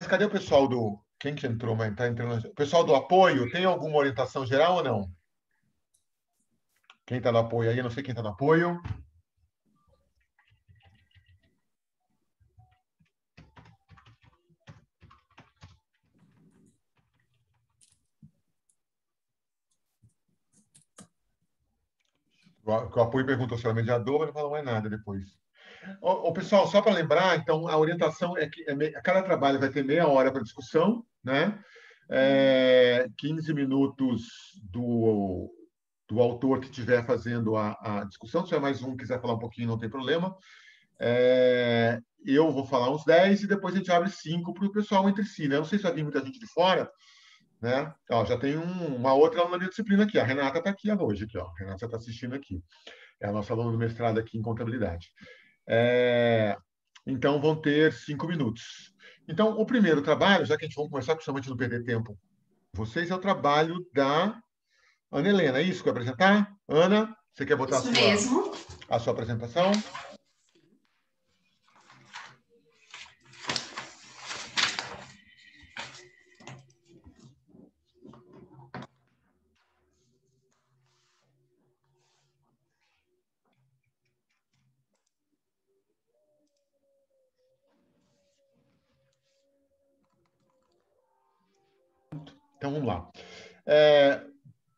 cadê o pessoal do... Quem que entrou? Mas tá entrando... O pessoal do apoio, tem alguma orientação geral ou não? Quem está no apoio aí? Eu não sei quem está no apoio. O apoio perguntou se era mediador, mas não falou mais nada depois. Pessoal, só para lembrar, então, a orientação é que cada trabalho vai ter meia hora para discussão, né? 15 minutos do autor que estiver fazendo a discussão. Se tiver mais um quiser falar um pouquinho, não tem problema. Eu vou falar uns 10 e depois a gente abre 5 para o pessoal entre si, né? Não sei se vai vir muita gente de fora, né? Ó, já tem uma outra aluna da minha disciplina aqui. A Renata está aqui hoje, aqui, ó. A Renata está assistindo aqui. É a nossa aluna do mestrado aqui em contabilidade. Então, vão ter 5 minutos. Então, o primeiro trabalho, já que a gente vai começar, principalmente não perder tempo, vocês, é o trabalho da Ana Helena. É isso que eu vou apresentar? Ana, você quer botar Isso mesmo. A sua apresentação? Então, vamos lá.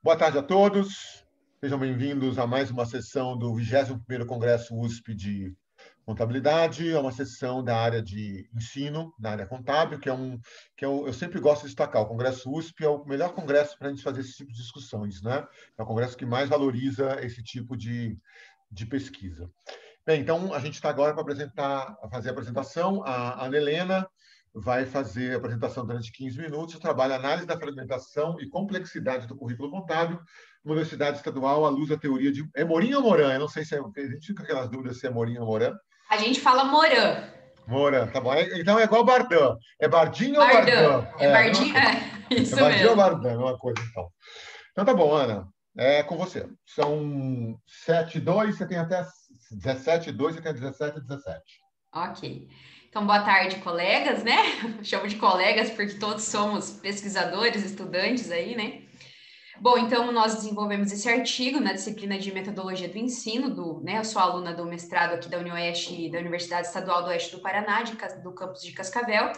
Boa tarde a todos. Sejam bem-vindos a mais uma sessão do 21º Congresso USP de Contabilidade. É uma sessão da área de ensino, da área contábil, eu sempre gosto de destacar. O Congresso USP é o melhor congresso para a gente fazer esse tipo de discussões, né? É o congresso que mais valoriza esse tipo de pesquisa. Bem, então, a gente está agora para fazer a apresentação. A Ana Helena vai fazer a apresentação durante 15 minutos. O trabalho Análise da Fragmentação e Complexidade do Currículo Contábil, Universidade Estadual, à luz da teoria de... É Morim ou Moran? Eu não sei se a gente fica com aquelas dúvidas se é Morim ou Moran. A gente fala Moran. Moran, tá bom. Então é igual Bardan. É Bardinho ou Bardan. Bardan? É Bardinho? Isso é Bardinho ou mesmo. Bardan? É uma coisa, então. Então tá bom, Ana. É com você. São 7h02, você tem até 17h02, você tem 17h17. Ok. Então, boa tarde, colegas, né? Chamo de colegas porque todos somos pesquisadores, estudantes aí, né? Bom, então nós desenvolvemos esse artigo na disciplina de metodologia do ensino, né? Eu sou aluna do mestrado aqui da UniOeste, da Universidade Estadual do Oeste do Paraná, do campus de Cascavel,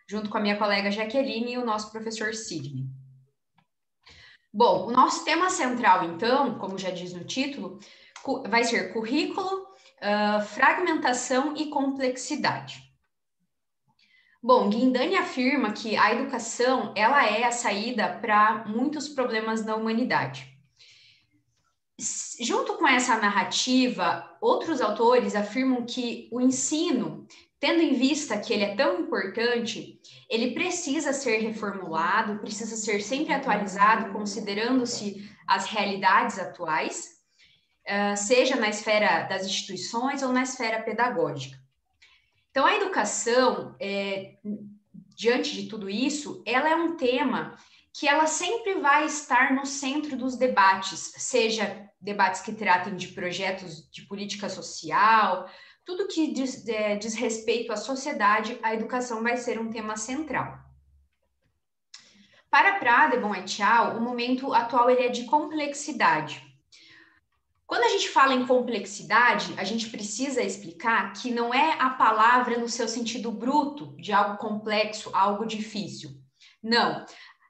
junto com a minha colega Jaqueline e o nosso professor Sidney. Bom, o nosso tema central, então, como já diz no título, vai ser currículo, fragmentação e complexidade. Bom, Guindani afirma que a educação, ela é a saída para muitos problemas da humanidade. Junto com essa narrativa, outros autores afirmam que o ensino, tendo em vista que ele é tão importante, ele precisa ser reformulado, precisa ser sempre atualizado, considerando-se as realidades atuais, seja na esfera das instituições ou na esfera pedagógica. Então, a educação, diante de tudo isso, ela é um tema que ela sempre vai estar no centro dos debates, seja debates que tratem de projetos de política social, tudo que diz respeito à sociedade, a educação vai ser um tema central. Para Pradebon et al., o momento atual ele é de complexidade. Quando a gente fala em complexidade, a gente precisa explicar que não é a palavra no seu sentido bruto, de algo complexo, algo difícil. Não.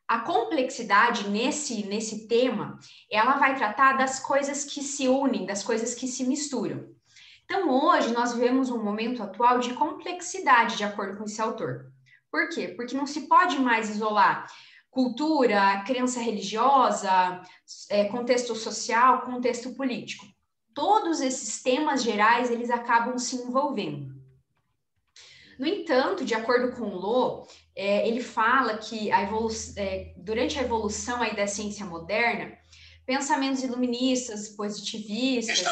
A complexidade nesse tema, ela vai tratar das coisas que se unem, das coisas que se misturam. Então, hoje, nós vivemos um momento atual de complexidade, de acordo com esse autor. Por quê? Porque não se pode mais isolar cultura, crença religiosa, contexto social, contexto político. Todos esses temas gerais, eles acabam se envolvendo. No entanto, de acordo com o Lo, ele fala que durante a evolução aí da ciência moderna, pensamentos iluministas, positivistas,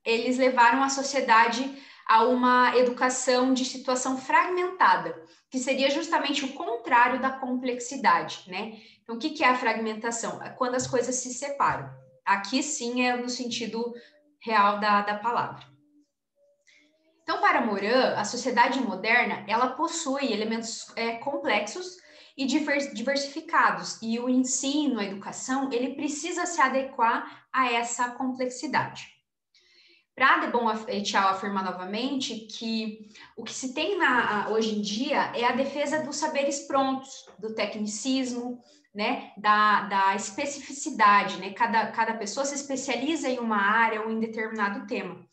eles levaram a sociedade a uma educação de situação fragmentada, que seria justamente o contrário da complexidade, né? Então, o que é a fragmentação? É quando as coisas se separam. Aqui, sim, é no sentido real da palavra. Então, para Morin, a sociedade moderna, ela possui elementos complexos e diversificados, e o ensino, a educação, ele precisa se adequar a essa complexidade. Para de Bon et al. Afirma novamente que o que se tem hoje em dia é a defesa dos saberes prontos, do tecnicismo, né, da especificidade, né? Cada pessoa se especializa em uma área ou em determinado tema.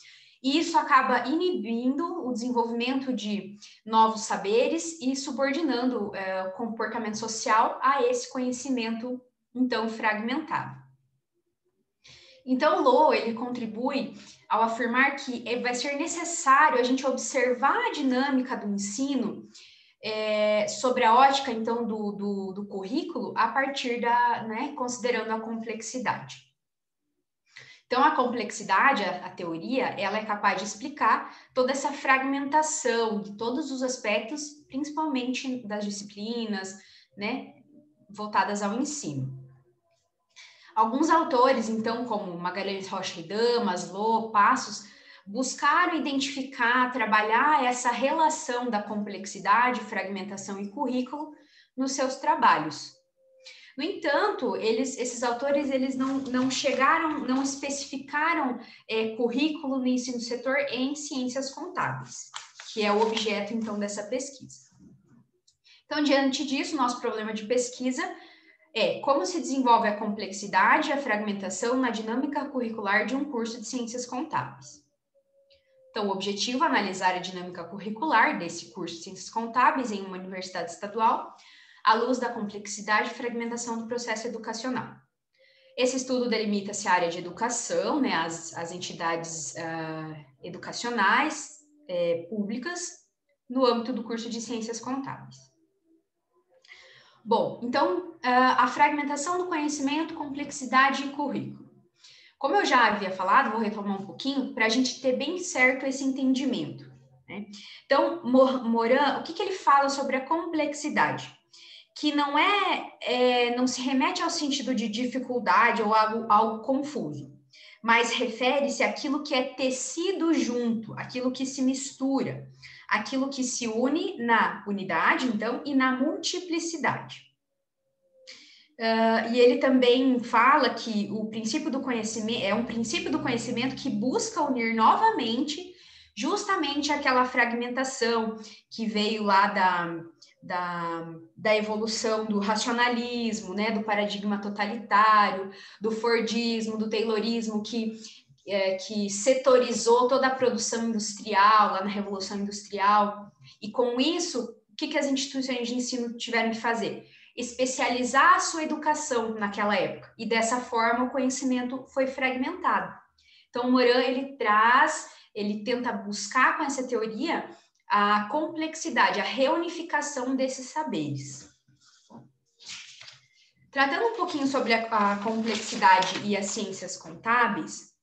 E isso acaba inibindo o desenvolvimento de novos saberes e subordinando o comportamento social a esse conhecimento, então, fragmentado. Então, Lowe, ele contribui ao afirmar que vai ser necessário a gente observar a dinâmica do ensino sobre a ótica, então, do currículo, a partir considerando a complexidade. Então, a complexidade, a teoria, ela é capaz de explicar toda essa fragmentação de todos os aspectos, principalmente das disciplinas, né, voltadas ao ensino. Alguns autores, então, como Magalhães Rocha e Damas, Maslow, Passos, buscaram identificar, trabalhar essa relação da complexidade, fragmentação e currículo nos seus trabalhos. No entanto, esses autores eles não especificaram currículo no ensino setor em ciências contábeis, que é o objeto, então, dessa pesquisa. Então, diante disso, nosso problema de pesquisa é como se desenvolve a complexidade e a fragmentação na dinâmica curricular de um curso de ciências contábeis. Então, o objetivo é analisar a dinâmica curricular desse curso de ciências contábeis em uma universidade estadual, à luz da complexidade e fragmentação do processo educacional. Esse estudo delimita-se a área de educação, né, as entidades educacionais públicas, no âmbito do curso de ciências contábeis. Bom, então, a fragmentação do conhecimento, complexidade e currículo. Como eu já havia falado, vou retomar um pouquinho para a gente ter bem certo esse entendimento, né? Então, Morin, o que ele fala sobre a complexidade? Que não se remete ao sentido de dificuldade ou algo confuso, mas refere-se àquilo que é tecido junto, aquilo que se mistura, aquilo que se une na unidade, então, e na multiplicidade. E ele também fala que o princípio do conhecimento é um princípio do conhecimento que busca unir novamente justamente aquela fragmentação que veio lá da evolução do racionalismo, né, do paradigma totalitário, do Fordismo, do Taylorismo, que setorizou toda a produção industrial lá na Revolução Industrial. E com isso, o que as instituições de ensino tiveram que fazer? Especializar a sua educação naquela época. E dessa forma o conhecimento foi fragmentado. Então, Morin, ele tenta buscar com essa teoria a complexidade, a reunificação desses saberes. Tratando um pouquinho sobre a complexidade e as ciências contábeis,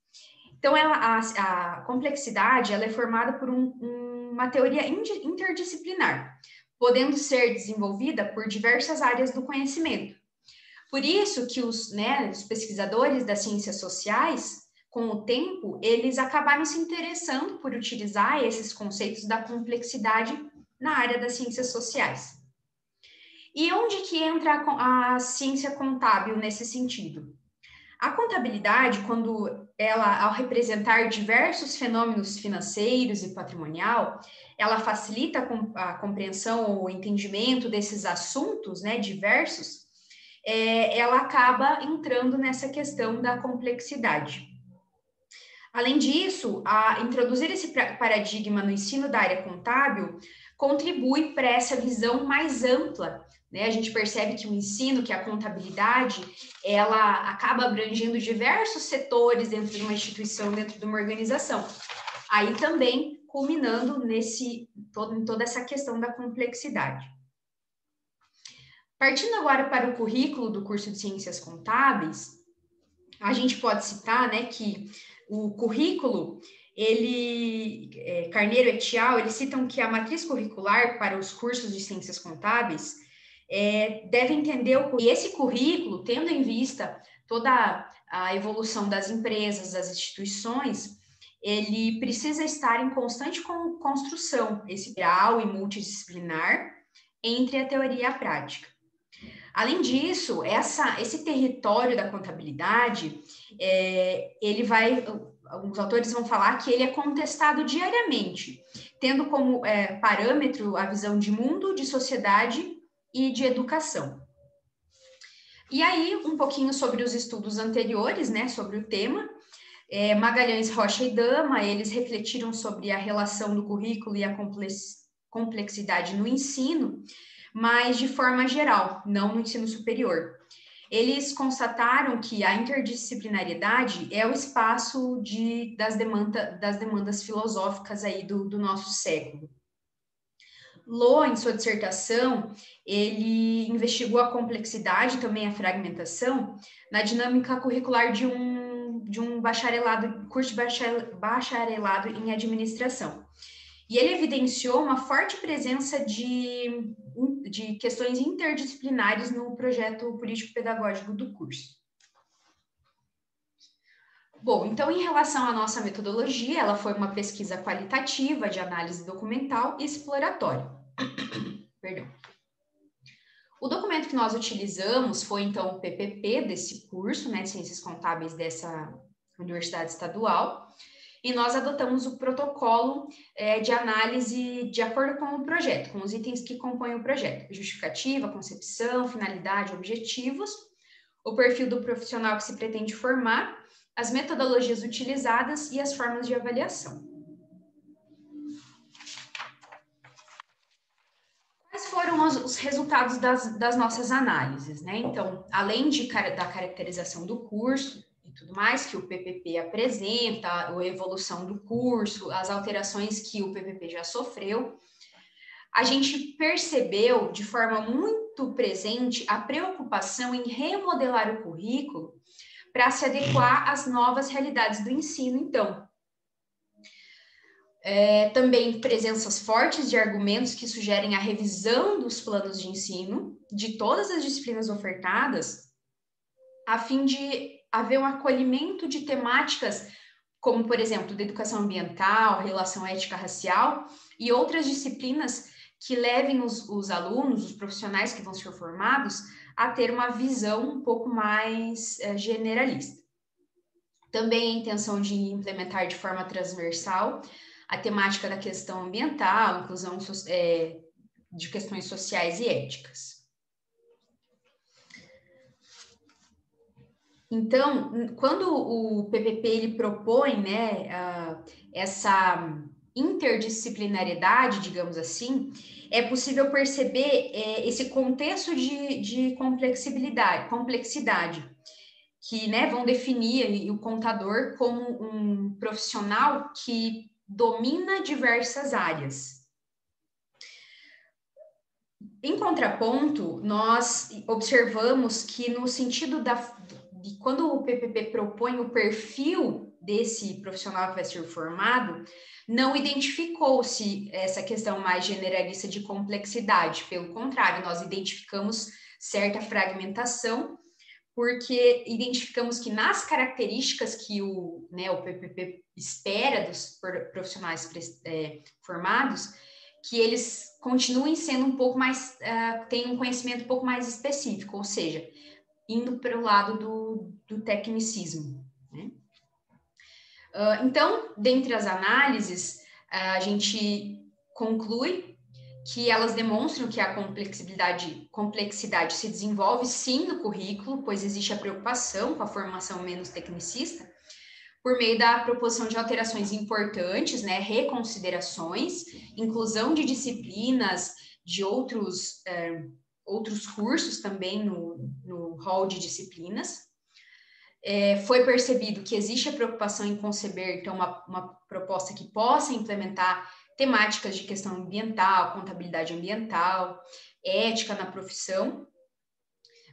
então a complexidade ela é formada por uma teoria interdisciplinar, podendo ser desenvolvida por diversas áreas do conhecimento. Por isso que os pesquisadores das ciências sociais, com o tempo, eles acabaram se interessando por utilizar esses conceitos da complexidade na área das ciências sociais. E onde que entra a ciência contábil nesse sentido? A contabilidade, ao representar diversos fenômenos financeiros e patrimonial, ela facilita a compreensão ou o entendimento desses assuntos, né, diversos, ela acaba entrando nessa questão da complexidade. Além disso, introduzir esse paradigma no ensino da área contábil contribui para essa visão mais ampla, né? A gente percebe que o ensino, que a contabilidade, ela acaba abrangendo diversos setores dentro de uma instituição, dentro de uma organização. Aí também culminando em toda essa questão da complexidade. Partindo agora para o currículo do curso de Ciências Contábeis, a gente pode citar, né, que o currículo, Carneiro et al., eles citam que a matriz curricular para os cursos de Ciências Contábeis deve entender e esse currículo, tendo em vista toda a evolução das empresas, das instituições, ele precisa estar em constante construção, esse grau e multidisciplinar entre a teoria e a prática. Além disso, esse território da contabilidade, alguns autores vão falar que ele é contestado diariamente, tendo como parâmetro a visão de mundo, de sociedade e de educação. E aí, um pouquinho sobre os estudos anteriores, né, sobre o tema. Magalhães, Rocha e Dama, eles refletiram sobre a relação do currículo e a complexidade no ensino, mas de forma geral, não no ensino superior. Eles constataram que a interdisciplinariedade é o espaço das demandas filosóficas aí do nosso século. Loh, em sua dissertação, ele investigou a complexidade e também a fragmentação na dinâmica curricular de um curso de bacharelado em administração. E ele evidenciou uma forte presença de questões interdisciplinares no projeto político-pedagógico do curso. Bom, então, em relação à nossa metodologia, ela foi uma pesquisa qualitativa de análise documental e exploratória. Perdão. O documento que nós utilizamos foi, então, o PPP desse curso, né, de Ciências Contábeis dessa Universidade Estadual, e nós adotamos o protocolo de análise de acordo com o projeto, com os itens que compõem o projeto: justificativa, concepção, finalidade, objetivos, o perfil do profissional que se pretende formar, as metodologias utilizadas e as formas de avaliação. Quais foram os resultados das nossas análises, né? Então, além da caracterização do curso e tudo mais que o PPP apresenta, a evolução do curso, as alterações que o PPP já sofreu, a gente percebeu de forma muito presente a preocupação em remodelar o currículo para se adequar às novas realidades do ensino, então. Também presenças fortes de argumentos que sugerem a revisão dos planos de ensino de todas as disciplinas ofertadas, a fim de haver um acolhimento de temáticas como, por exemplo, da educação ambiental, relação ética-racial e outras disciplinas que levem os alunos, os profissionais que vão ser formados, a ter uma visão um pouco mais generalista. Também a intenção de implementar de forma transversal a temática da questão ambiental, inclusão de questões sociais e éticas. Então, quando o PPP ele propõe, né, essa interdisciplinariedade, digamos assim, é possível perceber esse contexto de complexidade, que, né, vão definir o contador como um profissional que domina diversas áreas. Em contraponto, nós observamos que no sentido de quando o PPP propõe o perfil desse profissional que vai ser formado, não identificou-se essa questão mais generalista de complexidade. Pelo contrário, nós identificamos certa fragmentação, porque identificamos que nas características que o PPP espera dos profissionais formados, que eles continuem sendo um pouco mais, tenham um conhecimento um pouco mais específico, ou seja, indo para o lado do tecnicismo, né? Então, dentre as análises, a gente conclui que elas demonstram que a complexidade se desenvolve sim no currículo, pois existe a preocupação com a formação menos tecnicista, por meio da proposição de alterações importantes, né, reconsiderações, inclusão de disciplinas de outros cursos também no hall de disciplinas. Foi percebido que existe a preocupação em conceber, então, uma proposta que possa implementar temáticas de questão ambiental, contabilidade ambiental, ética na profissão,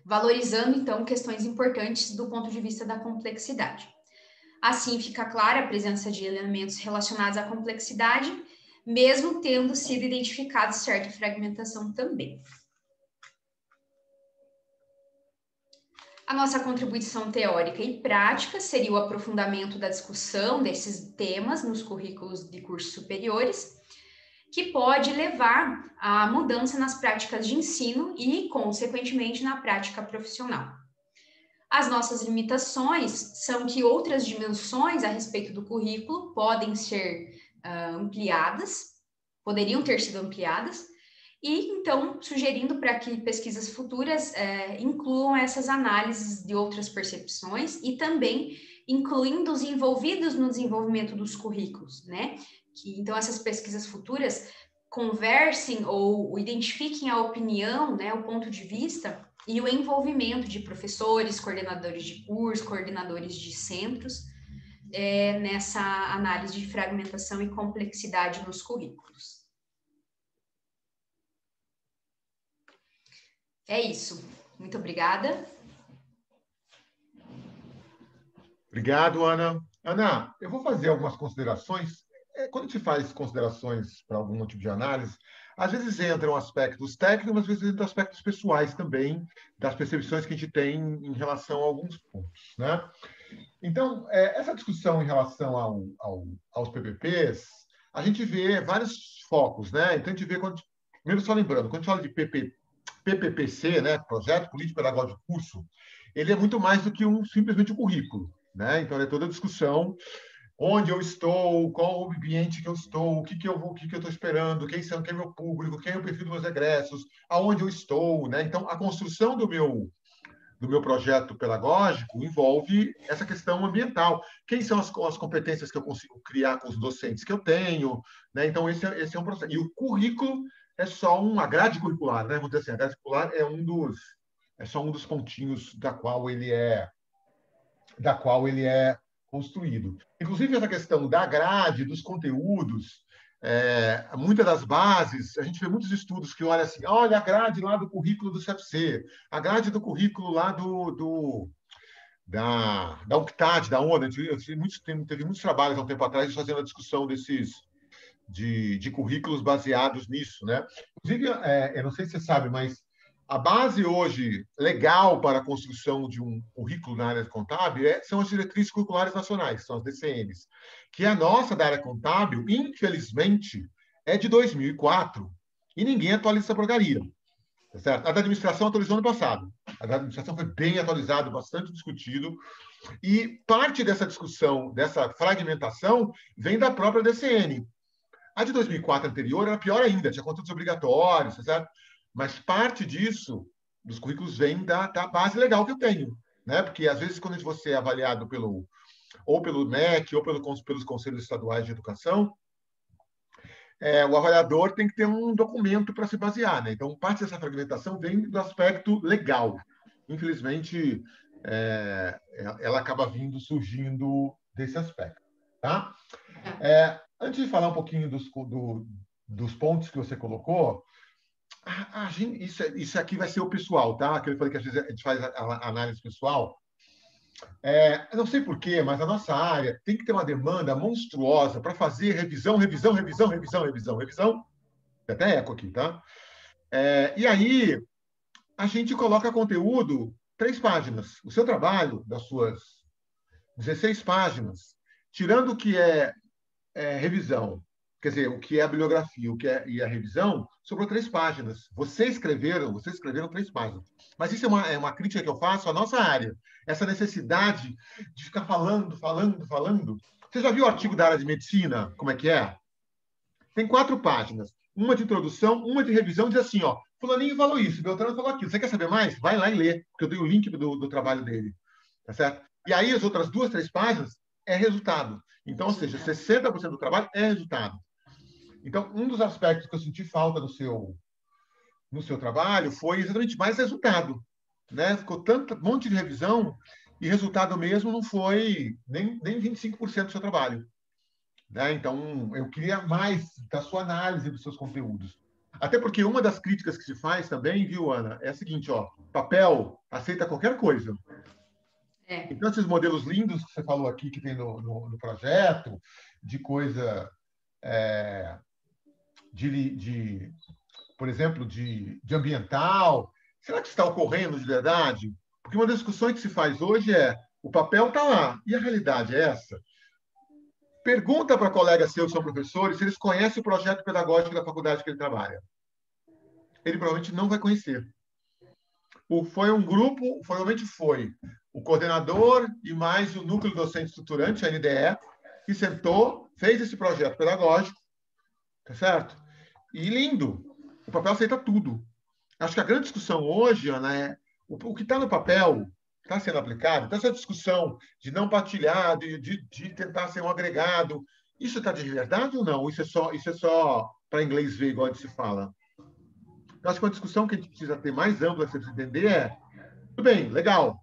valorizando, então, questões importantes do ponto de vista da complexidade. Assim, fica clara a presença de elementos relacionados à complexidade, mesmo tendo sido identificado certa fragmentação também. A nossa contribuição teórica e prática seria o aprofundamento da discussão desses temas nos currículos de cursos superiores, que pode levar à mudança nas práticas de ensino e, consequentemente, na prática profissional. As nossas limitações são que outras dimensões a respeito do currículo podem ser poderiam ter sido ampliadas, e então sugerindo para que pesquisas futuras incluam essas análises de outras percepções e também incluindo os envolvidos no desenvolvimento dos currículos, né? Que então essas pesquisas futuras conversem ou identifiquem a opinião, né, o ponto de vista e o envolvimento de professores, coordenadores de curso, coordenadores de centros, nessa análise de fragmentação e complexidade nos currículos. É isso. Muito obrigada. Obrigado, Ana. Ana, eu vou fazer algumas considerações. Quando a gente faz considerações para algum tipo de análise, às vezes entram aspectos técnicos, às vezes entram aspectos pessoais também, das percepções que a gente tem em relação a alguns pontos, né? Então, essa discussão em relação aos PPPs, a gente vê vários focos, né? Então, a gente vê, primeiro só lembrando, quando a gente fala de PPPC, né? Projeto Político Pedagógico de Curso, ele é muito mais do que simplesmente um currículo, né? Então, é toda a discussão onde eu estou, qual o ambiente que eu estou, o que eu estou esperando, quem é meu público, quem é o perfil dos meus egressos, aonde eu estou, né? Então, a construção do meu projeto pedagógico envolve essa questão ambiental. Quem são as competências que eu consigo criar com os docentes que eu tenho, né? Então, esse é um processo. E o currículo é só uma grade curricular, né? Vamos dizer assim, a grade curricular é só um dos pontinhos da qual ele é construído. Inclusive, essa questão da grade, dos conteúdos, muitas das bases, a gente vê muitos estudos que olham assim, olha a grade lá do currículo do CFC, a grade do currículo lá da UNCTAD, da ONU. Teve muitos trabalhos há um tempo atrás fazendo a discussão de currículos baseados nisso, né? Inclusive, eu não sei se você sabe, mas a base hoje legal para a construção de um currículo na área contábil são as diretrizes curriculares nacionais, são as DCNs, que a nossa da área contábil, infelizmente, é de 2004 e ninguém atualiza essa porcaria. Tá certo? A da administração atualizou ano passado. A da administração foi bem atualizada, bastante discutido, e parte dessa discussão, dessa fragmentação, vem da própria DCN. A de 2004 anterior era pior ainda, tinha conteúdos obrigatórios, tá certo? Mas parte disso, dos currículos, vem da base legal que eu tenho, né? Porque, às vezes, quando você é avaliado ou pelo MEC ou pelos Conselhos Estaduais de Educação, o avaliador tem que ter um documento para se basear, né? Então, parte dessa fragmentação vem do aspecto legal. Infelizmente, ela acaba surgindo desse aspecto, tá? Antes de falar um pouquinho dos pontos que você colocou, isso aqui vai ser o pessoal, tá? Que eu falei que às vezes a gente faz a análise pessoal. Eu não sei porquê, mas a nossa área tem que ter uma demanda monstruosa para fazer revisão. Até eco aqui, tá? E aí, a gente coloca conteúdo 3 páginas. O seu trabalho, das suas 16 páginas, tirando o que é revisão, quer dizer, o que é a bibliografia, e a revisão, sobrou 3 páginas. Vocês escreveram 3 páginas. Mas isso é uma crítica que eu faço à nossa área. Essa necessidade de ficar falando. Você já viu o artigo da área de medicina? Como é que é? Tem 4 páginas. Uma de introdução, uma de revisão, diz assim, ó, fulaninho falou isso, Beltrano falou aquilo. Você quer saber mais? Vai lá e lê, porque eu dei o link do trabalho dele. Tá certo? E aí, as outras 2, 3 páginas é resultado. Então, ou seja, 60% do trabalho é resultado. Então, um dos aspectos que eu senti falta no seu trabalho foi exatamente mais resultado, né? Ficou um monte de revisão e resultado mesmo não foi nem 25% do seu trabalho, né? Então, eu queria mais da sua análise dos seus conteúdos. Até porque uma das críticas que se faz também, viu, Ana, é a seguinte, ó, papel aceita qualquer coisa. Então, esses modelos lindos que você falou aqui, que tem no projeto, de coisa, por exemplo, de ambiental, será que está ocorrendo de verdade? Porque uma das discussões que se faz hoje é o papel está lá, e a realidade é essa? Pergunta para colegas seus que são professores se eles conhecem o projeto pedagógico da faculdade que ele trabalha. Ele provavelmente não vai conhecer. Foi um grupo, provavelmente foi o coordenador e mais o núcleo docente estruturante, a NDE, que sentou, fez esse projeto pedagógico, tá certo? E lindo, o papel aceita tudo. Acho que a grande discussão hoje, Ana, é o que está no papel está sendo aplicado. Então, essa discussão de não partilhar, de tentar ser um agregado, isso está de verdade ou não? Isso é só para inglês ver, igual se fala? Eu acho que uma discussão que a gente precisa ter mais ampla, para você entender, é tudo bem, legal.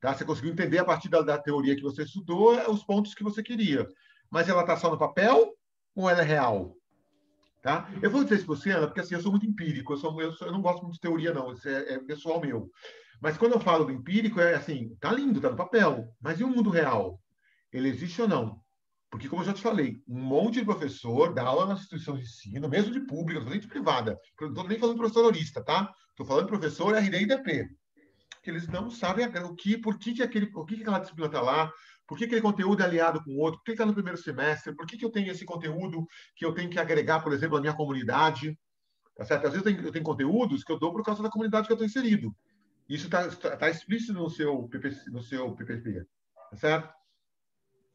Tá? Você conseguiu entender a partir da teoria que você estudou os pontos que você queria. Mas ela está só no papel ou ela é real? Tá? Eu vou dizer isso para você, Ana, porque assim, eu sou muito empírico, eu não gosto muito de teoria, não, isso é pessoal meu. Mas quando eu falo do empírico, é assim, tá lindo, tá no papel, mas e o mundo real? Ele existe ou não? Porque, como eu já te falei, um monte de professor dá aula nas instituições de ensino, mesmo de pública, não de privada. Não estou nem falando professor horista, tá? Estou falando professor RD e DP. Que eles não sabem por que aquela disciplina está lá, por que aquele conteúdo é aliado com o outro, por que está no primeiro semestre, por que eu tenho esse conteúdo que eu tenho que agregar, por exemplo, à minha comunidade. Tá certo? Às vezes eu tenho conteúdos que eu dou por causa da comunidade que eu estou inserido. Isso está explícito no seu PPP. Tá certo?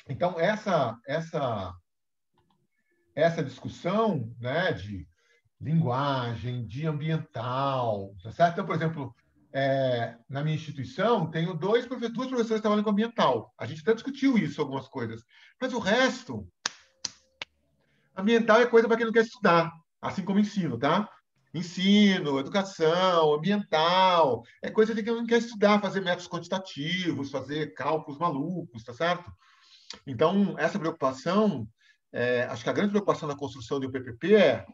Então, essa discussão, né, de linguagem, de ambiental, tá certo? Então, por exemplo, na minha instituição, tenho duas professores que trabalham com ambiental. A gente até discutiu isso, algumas coisas. Mas o resto, ambiental é coisa para quem não quer estudar, assim como ensino, tá? Ensino, educação, ambiental, é coisa de quem não quer estudar, fazer métodos quantitativos, fazer cálculos malucos, tá certo? Então, essa preocupação, acho que a grande preocupação na construção do PPP é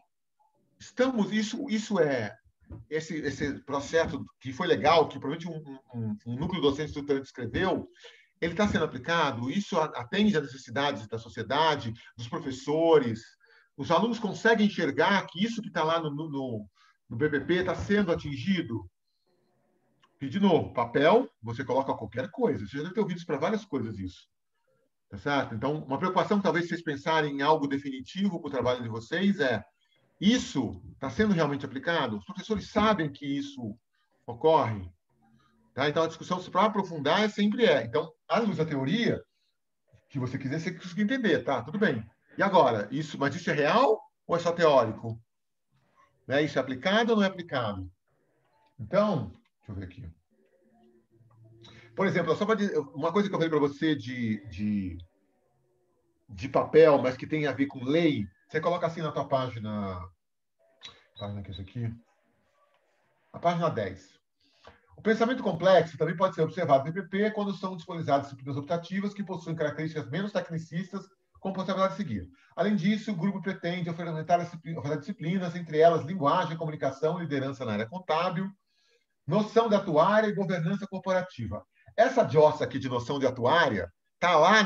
esse processo que foi legal, que provavelmente um núcleo docente estruturante escreveu, ele está sendo aplicado, isso atende às necessidades da sociedade, dos professores, os alunos conseguem enxergar que isso que está lá no BPP está sendo atingido. E, de novo, papel, você coloca qualquer coisa. Você já deve ter ouvido para várias coisas isso. Tá certo? Então, uma preocupação, talvez vocês pensarem em algo definitivo para o trabalho de vocês isso está sendo realmente aplicado? Os professores sabem que isso ocorre? Tá? Então, a discussão, para aprofundar, sempre é. Então, à luz da teoria, que você quiser, você conseguir entender, tá? Tudo bem. E agora? Mas isso é real ou é só teórico? Né? Isso é aplicado ou não é aplicado? Então, deixa eu ver aqui. Por exemplo, só para uma coisa que eu falei para você de papel, mas que tem a ver com lei, você coloca assim na tua página que é isso aqui, a página 10. O pensamento complexo também pode ser observado no PPP quando são disponibilizadas disciplinas optativas que possuem características menos tecnicistas com possibilidade de seguir. Além disso, o grupo pretende ofertar disciplinas, entre elas linguagem, comunicação, liderança na área contábil, noção de atuária e governança corporativa. Essa jossa aqui de noção de atuária está lá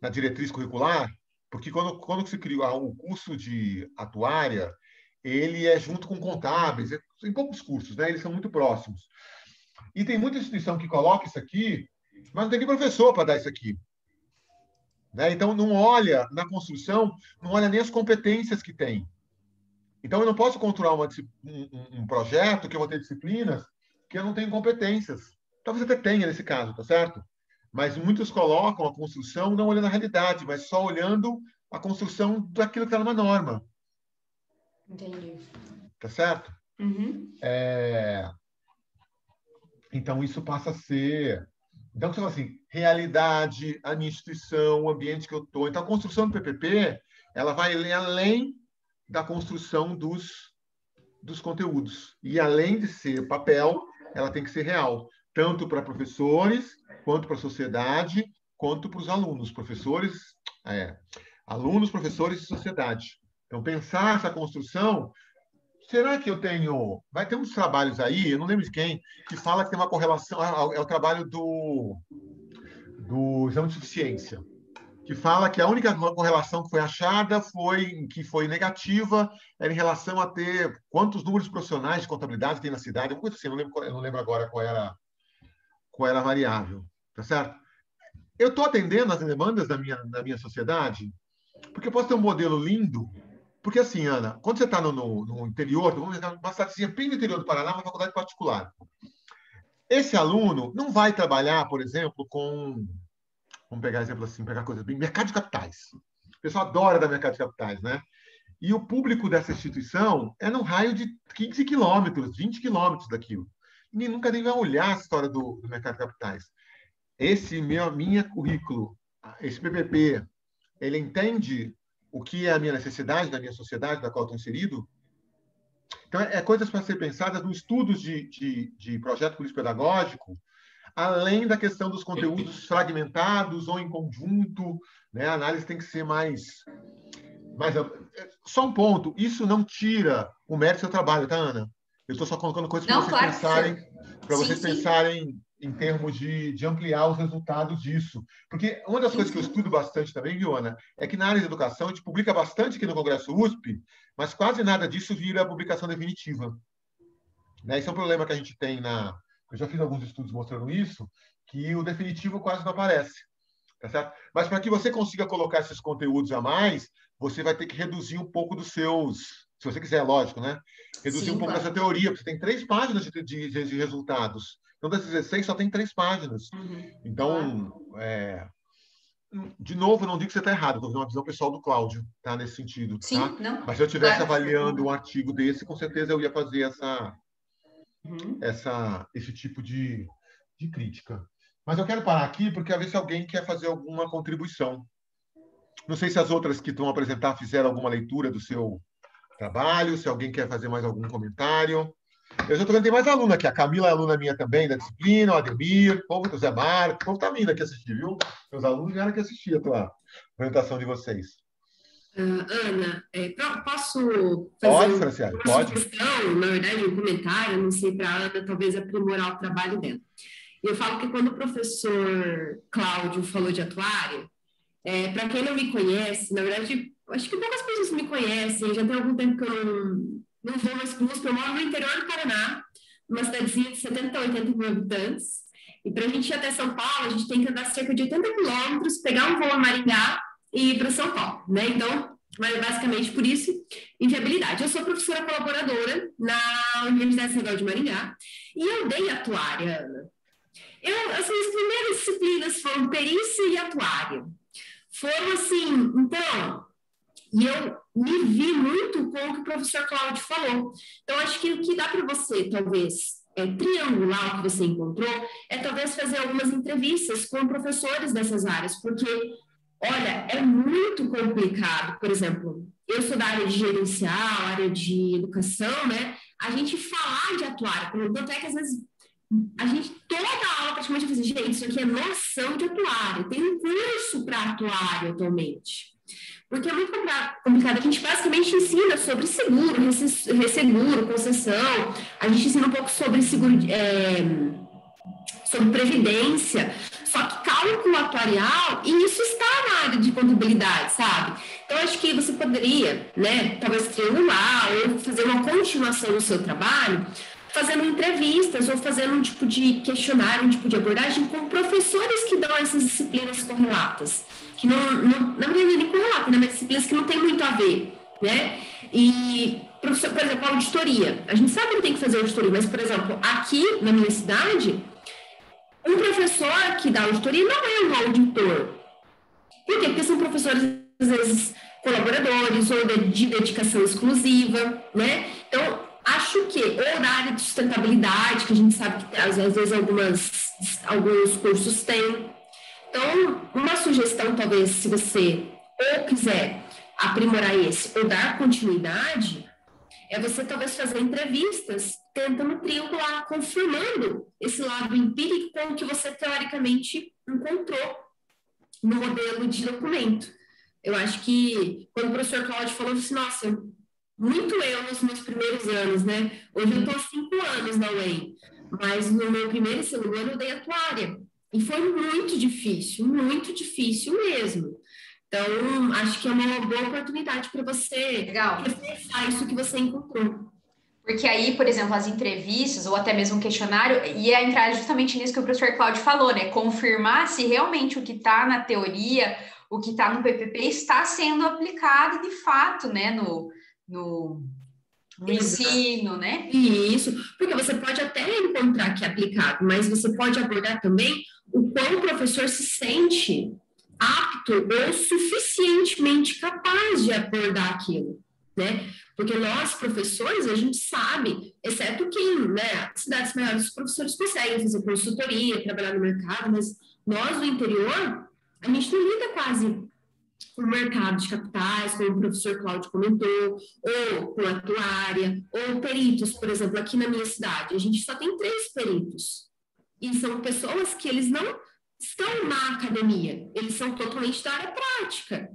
na diretriz curricular, porque quando se cria o curso de atuária, ele é junto com contábeis, em poucos cursos, né? Eles são muito próximos. E tem muita instituição que coloca isso aqui, mas não tem nem professor para dar isso aqui. Né? Então, não olha na construção, não olha nem as competências que tem. Então, eu não posso controlar um projeto que eu vou ter disciplinas que eu não tenho competências. Talvez até tenha nesse caso, tá certo? Mas muitos colocam a construção não olhando a realidade, mas só olhando a construção daquilo que está numa norma. Entendi. Tá certo? Uhum. Então, isso passa a ser... Então, você fala assim, realidade, a minha instituição, o ambiente que eu estou. Então, a construção do PPP, ela vai além da construção dos conteúdos. E, além de ser papel, ela tem que ser real, tanto para professores, quanto para a sociedade, quanto para os alunos. Alunos, professores e sociedade. Então, pensar essa construção... Será que eu tenho... Vai ter uns trabalhos aí, eu não lembro de quem, que fala que tem uma correlação... É o trabalho do exame de suficiência. que fala que a única correlação que foi achada que foi negativa, era em relação a ter quantos números profissionais de contabilidade tem na cidade, alguma coisa assim, eu não lembro agora qual era a variável, tá certo? Eu estou atendendo as demandas da minha sociedade, porque eu posso ter um modelo lindo, porque assim, Ana, quando você está no interior, vamos dizer, uma cidadezinha bem no interior do Paraná, uma faculdade particular, esse aluno não vai trabalhar, por exemplo, vamos pegar exemplo assim, pegar coisas bem, mercado de capitais. O pessoal adora dar mercado de capitais, né? E o público dessa instituição é num raio de 15 quilômetros, 20 quilômetros daquilo. E nunca nem vai olhar a história do mercado de capitais. Minha currículo, esse PPP, ele entende o que é a minha necessidade da minha sociedade, da qual eu estou inserido? Então, coisas para ser pensadas nos estudos de projeto político-pedagógico, além da questão dos conteúdos fragmentados ou em conjunto, né? A análise tem que ser mais só um ponto, isso não tira o mérito do seu trabalho, tá, Ana? Eu estou só colocando coisas para vocês pensarem, pensarem em termos de ampliar os resultados disso. Porque uma das coisas que eu estudo bastante também, viu, Ana, é que na área de educação a gente publica bastante aqui no Congresso USP, mas quase nada disso vira publicação definitiva. Né? Esse é um problema que a gente tem eu já fiz alguns estudos mostrando isso, que o definitivo quase não aparece. Tá certo? Mas para que você consiga colocar esses conteúdos a mais, você vai ter que reduzir um pouco dos seus, se você quiser, lógico, né? Reduzir um pouco dessa teoria, porque você tem 3 páginas de resultados. Então, das 16, só tem 3 páginas. Então, de novo, não digo que você está errado, estou dando uma visão pessoal do Cláudio, tá? Nesse sentido. Sim, tá? não. Mas se eu estivesse avaliando um artigo desse, com certeza eu ia fazer esse tipo de crítica. Mas eu quero parar aqui porque a ver se alguém quer fazer alguma contribuição. Não sei se as outras que estão a apresentar fizeram alguma leitura do seu trabalho, se alguém quer fazer mais algum comentário. Eu já estou vendo, tem mais aluno aqui. A Camila é aluna minha também da disciplina, o Ademir, o Zé Marco, o povo está vindo aqui assistir, viu? Meus alunos vieram aqui assistir a tua apresentação de vocês. Ana, posso fazer uma sugestão, na verdade, um comentário, não sei, para a Ana talvez aprimorar o trabalho dela. Eu falo que quando o professor Cláudio falou de atuária, para quem não me conhece, na verdade, acho que poucas pessoas me conhecem, já tem algum tempo que eu não vou mais para o USP, eu moro no interior do Paraná, numa cidadezinha de 70 a 80 mil habitantes, e para a gente ir até São Paulo, a gente tem que andar cerca de 80 quilômetros, pegar um voo a Maringá e ir para São Paulo, né? Então, basicamente por isso, inviabilidade. Eu sou professora colaboradora na Universidade Federal de Maringá, e eu dei atuária, Ana. As primeiras disciplinas foram perícia e atuária. Foram assim, então, e eu me vi muito com o que o professor Cláudio falou. Então, acho que o que dá para você, talvez, triangular o que você encontrou, talvez fazer algumas entrevistas com professores dessas áreas, porque, olha, é muito complicado. Por exemplo, eu sou da área de gerencial, área de educação, né? A gente falar de atuária, tanto é que às vezes a gente, toda a aula praticamente, fala assim, gente, isso aqui é noção de atuária, tem um curso para atuária atualmente, porque é muito complicado, a gente basicamente ensina sobre seguro, resseguro, concessão, a gente ensina um pouco sobre seguro, sobre previdência, só que cálculo atuarial, e isso está na área de contabilidade, sabe? Então, acho que você poderia, né, talvez triangular, ou fazer uma continuação do seu trabalho, fazendo entrevistas ou fazendo um tipo de questionário, um tipo de abordagem com professores que dão essas disciplinas correlatas, que não na verdade nem correlatas, né, mas disciplinas que não tem muito a ver, né? E, professor, por exemplo, auditoria. A gente sabe que tem que fazer auditoria, mas, por exemplo, aqui na minha cidade, um professor que dá auditoria não é um auditor. Por quê? Porque são professores, às vezes, colaboradores ou de dedicação exclusiva, né? Então, acho que, ou na área de sustentabilidade, que a gente sabe que às vezes alguns cursos têm. Então, uma sugestão, talvez, se você ou quiser aprimorar esse, ou dar continuidade, é você talvez fazer entrevistas tentando triangular, confirmando esse lado empírico com o que você teoricamente encontrou no modelo de documento. Eu acho que, quando o professor Cláudio falou assim, nossa, muito eu nos meus primeiros anos, né? Hoje eu estou há 5 anos na UEM, mas no meu primeiro e segundo ano eu dei atuária. E foi muito difícil mesmo. Então, acho que é uma boa oportunidade para você reforçar isso que você encontrou. Porque aí, por exemplo, as entrevistas ou até mesmo um questionário ia entrar justamente nisso que o professor Cláudio falou, né? Confirmar se realmente o que está na teoria, o que está no PPP está sendo aplicado de fato, né? No ensino, né? Isso, porque você pode até encontrar que é aplicado, mas você pode abordar também o quão o professor se sente apto ou suficientemente capaz de abordar aquilo, né? Porque nós, professores, a gente sabe, exceto quem, né, cidades maiores, os professores conseguem fazer consultoria, trabalhar no mercado, mas nós, do interior, a gente não lida quase com o mercado de capitais, como o professor Cláudio comentou, ou com atuária, ou peritos, por exemplo, aqui na minha cidade, a gente só tem 3 peritos. E são pessoas que eles não estão na academia, eles são totalmente da área prática.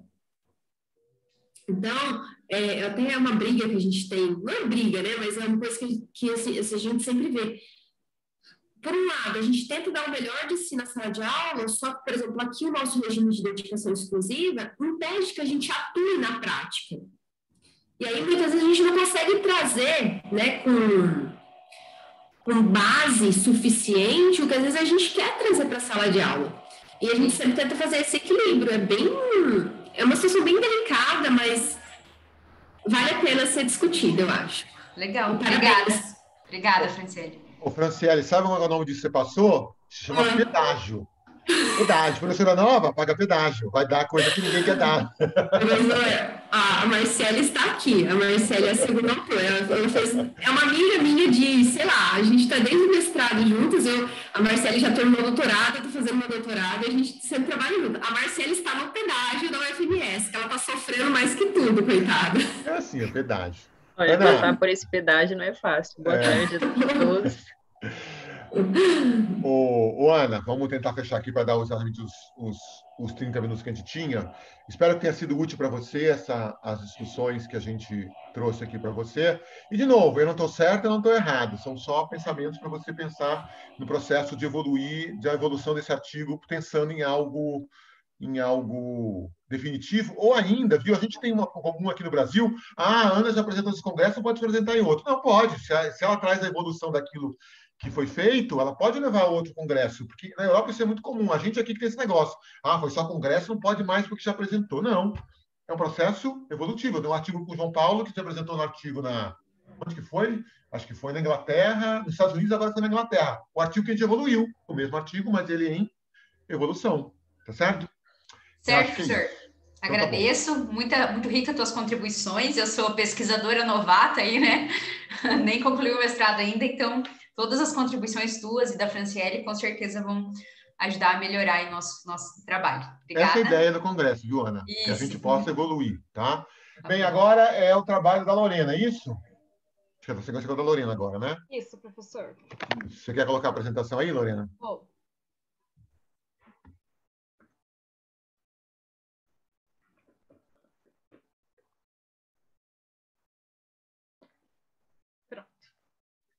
Então, até é uma briga que a gente tem, não é briga, né, mas é uma coisa que assim, a gente sempre vê. Por um lado, a gente tenta dar o melhor de si na sala de aula, só que, por exemplo, aqui o nosso regime de dedicação exclusiva impede que a gente atue na prática. E aí, muitas vezes, a gente não consegue trazer, né, com base suficiente o que às vezes a gente quer trazer para a sala de aula. E a gente sempre tenta fazer esse equilíbrio. É uma situação bem delicada, mas vale a pena ser discutida, eu acho. Legal, obrigada. Obrigada, Franciele. Ô, Franciele, sabe qual é o nome disso que você passou? Se chama pedágio. Pedágio. Professora nova, paga pedágio. Vai dar coisa que ninguém quer dar. A Marcele está aqui. A Marcele é a segunda autora. É uma amiga minha de, sei lá, a gente está desde o mestrado juntos. A Marcele já terminou o doutorado, eu estou fazendo meu doutorado, e a gente sempre trabalha junto. A Marcele está no pedágio da UFMS, que ela está sofrendo mais que tudo, coitada. É assim, é pedágio. Olha, passar por esse pedágio não é fácil. Boa tarde a todos. Ana, vamos tentar fechar aqui para dar exatamente os 30 minutos que a gente tinha. Espero que tenha sido útil para você as discussões que a gente trouxe aqui para você. E, de novo, eu não estou certo, eu não estou errado. São só pensamentos para você pensar no processo de evolução desse artigo, pensando em algo definitivo, ou ainda, viu, a gente tem algum aqui no Brasil, a Ana já apresentou esse congresso, pode apresentar em outro. Não, pode, se ela traz a evolução daquilo que foi feito, ela pode levar a outro congresso, porque na Europa isso é muito comum, a gente aqui que tem esse negócio, foi só congresso, não pode mais porque já apresentou. Não, é um processo evolutivo. Tem um artigo com o João Paulo, que se apresentou no artigo onde que foi? Acho que foi na Inglaterra, nos Estados Unidos, agora foi na Inglaterra. O artigo que a gente evoluiu, o mesmo artigo, mas ele em evolução, tá certo? Certo, professor. Agradeço, muito rica as tuas contribuições. Eu sou pesquisadora novata aí, né? Nem concluí o mestrado ainda, então todas as contribuições tuas e da Franciele com certeza vão ajudar a melhorar aí nosso trabalho. Obrigada. Essa é a ideia do congresso, viu, Ana? Isso. Que a gente possa evoluir, tá? Bem, agora é o trabalho da Lorena, é isso? Acho que você gosta da Lorena agora, né? Isso, professor. Você quer colocar a apresentação aí, Lorena? Vou.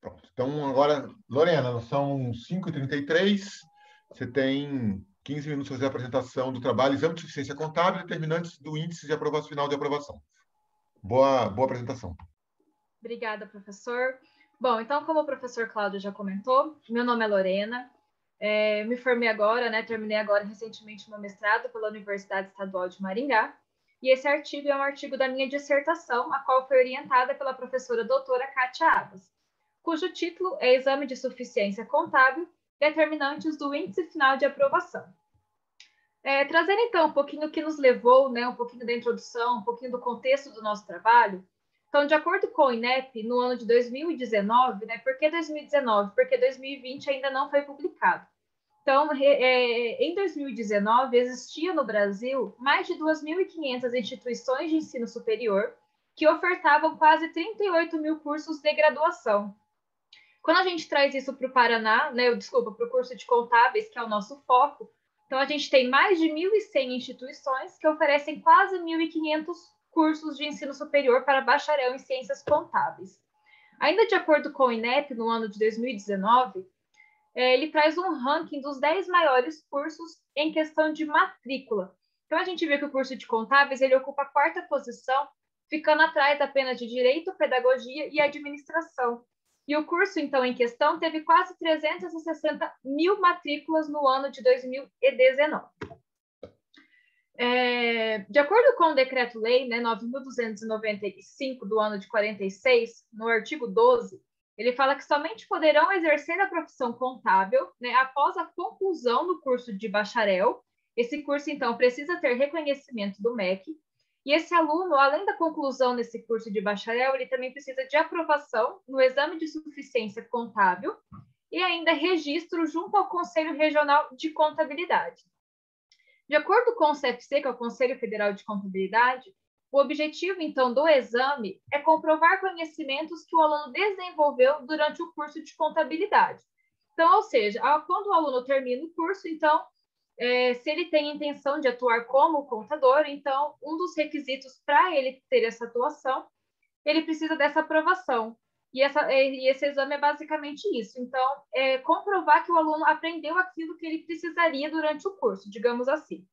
Pronto. Então, agora, Lorena, são 5h33, você tem 15 minutos para fazer a apresentação do trabalho Exame de Suficiência Contábil, determinantes do índice de aprovação final de aprovação. Boa apresentação. Obrigada, professor. Bom, então, como o professor Cláudio já comentou, meu nome é Lorena, me formei agora, né, terminei agora recentemente meu mestrado pela Universidade Estadual de Maringá, e esse artigo é um artigo da minha dissertação, a qual foi orientada pela professora doutora Kátia Abas, cujo título é Exame de Suficiência Contábil, determinantes do índice final de aprovação. Trazendo, então, um pouquinho o que nos levou, né, um pouquinho da introdução, um pouquinho do contexto do nosso trabalho. Então, de acordo com o INEP, no ano de 2019, né, por que 2019? Porque 2020 ainda não foi publicado. Então, em 2019, existia no Brasil mais de 2.500 instituições de ensino superior que ofertavam quase 38 mil cursos de graduação. Quando a gente traz isso para o Paraná, né, para o curso de contábeis, que é o nosso foco, então a gente tem mais de 1.100 instituições que oferecem quase 1.500 cursos de ensino superior para bacharel em ciências contábeis. Ainda de acordo com o INEP, no ano de 2019, ele traz um ranking dos 10 maiores cursos em questão de matrícula. Então, a gente vê que o curso de contábeis ele ocupa a 4ª posição, ficando atrás apenas de Direito, Pedagogia e Administração. E o curso, então, em questão, teve quase 360 mil matrículas no ano de 2019. De acordo com o Decreto-Lei, né, 9.295 do ano de 46, no artigo 12, ele fala que somente poderão exercer a profissão contábil, né, após a conclusão do curso de bacharel. Esse curso, então, precisa ter reconhecimento do MEC. E esse aluno, além da conclusão desse curso de bacharel, ele também precisa de aprovação no exame de suficiência contábil e ainda registro junto ao Conselho Regional de Contabilidade. De acordo com o CFC, que é o Conselho Federal de Contabilidade, o objetivo, então, do exame é comprovar conhecimentos que o aluno desenvolveu durante o curso de contabilidade. Então, ou seja, quando o aluno termina o curso, então, se ele tem intenção de atuar como contador, então, um dos requisitos para ele ter essa atuação, ele precisa dessa aprovação. E esse exame é basicamente isso. Então, comprovar que o aluno aprendeu aquilo que ele precisaria durante o curso, digamos assim.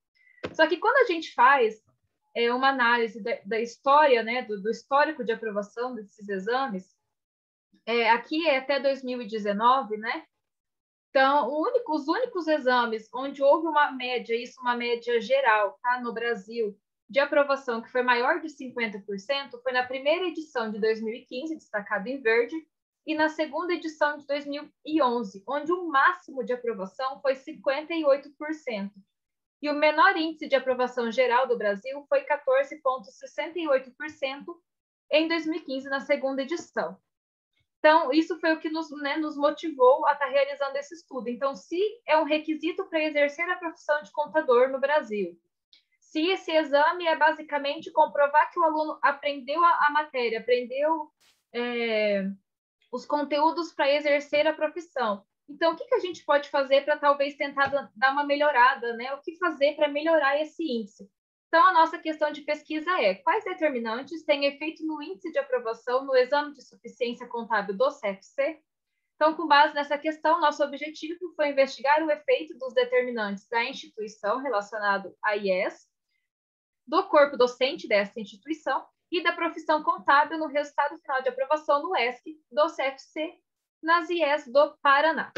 Só que quando a gente faz uma análise da história, né, do histórico de aprovação desses exames, aqui é até 2019, né? Então, os únicos exames onde houve uma média geral, tá, no Brasil, de aprovação que foi maior de 50%, foi na primeira edição de 2015, destacado em verde, e na segunda edição de 2011, onde o máximo de aprovação foi 58%. E o menor índice de aprovação geral do Brasil foi 14,68% em 2015, na segunda edição. Então, isso foi o que nos motivou a estar realizando esse estudo. Então, se é um requisito para exercer a profissão de contador no Brasil, se esse exame é basicamente comprovar que o aluno aprendeu a matéria, aprendeu os conteúdos para exercer a profissão. Então, o que a gente pode fazer para talvez tentar dar uma melhorada, né? O que fazer para melhorar esse índice? Então, a nossa questão de pesquisa é quais determinantes têm efeito no índice de aprovação no exame de suficiência contábil do CFC? Então, com base nessa questão, nosso objetivo foi investigar o efeito dos determinantes da instituição relacionado à IES, do corpo docente dessa instituição e da profissão contábil no resultado final de aprovação no ESC do CFC nas IES do Paraná.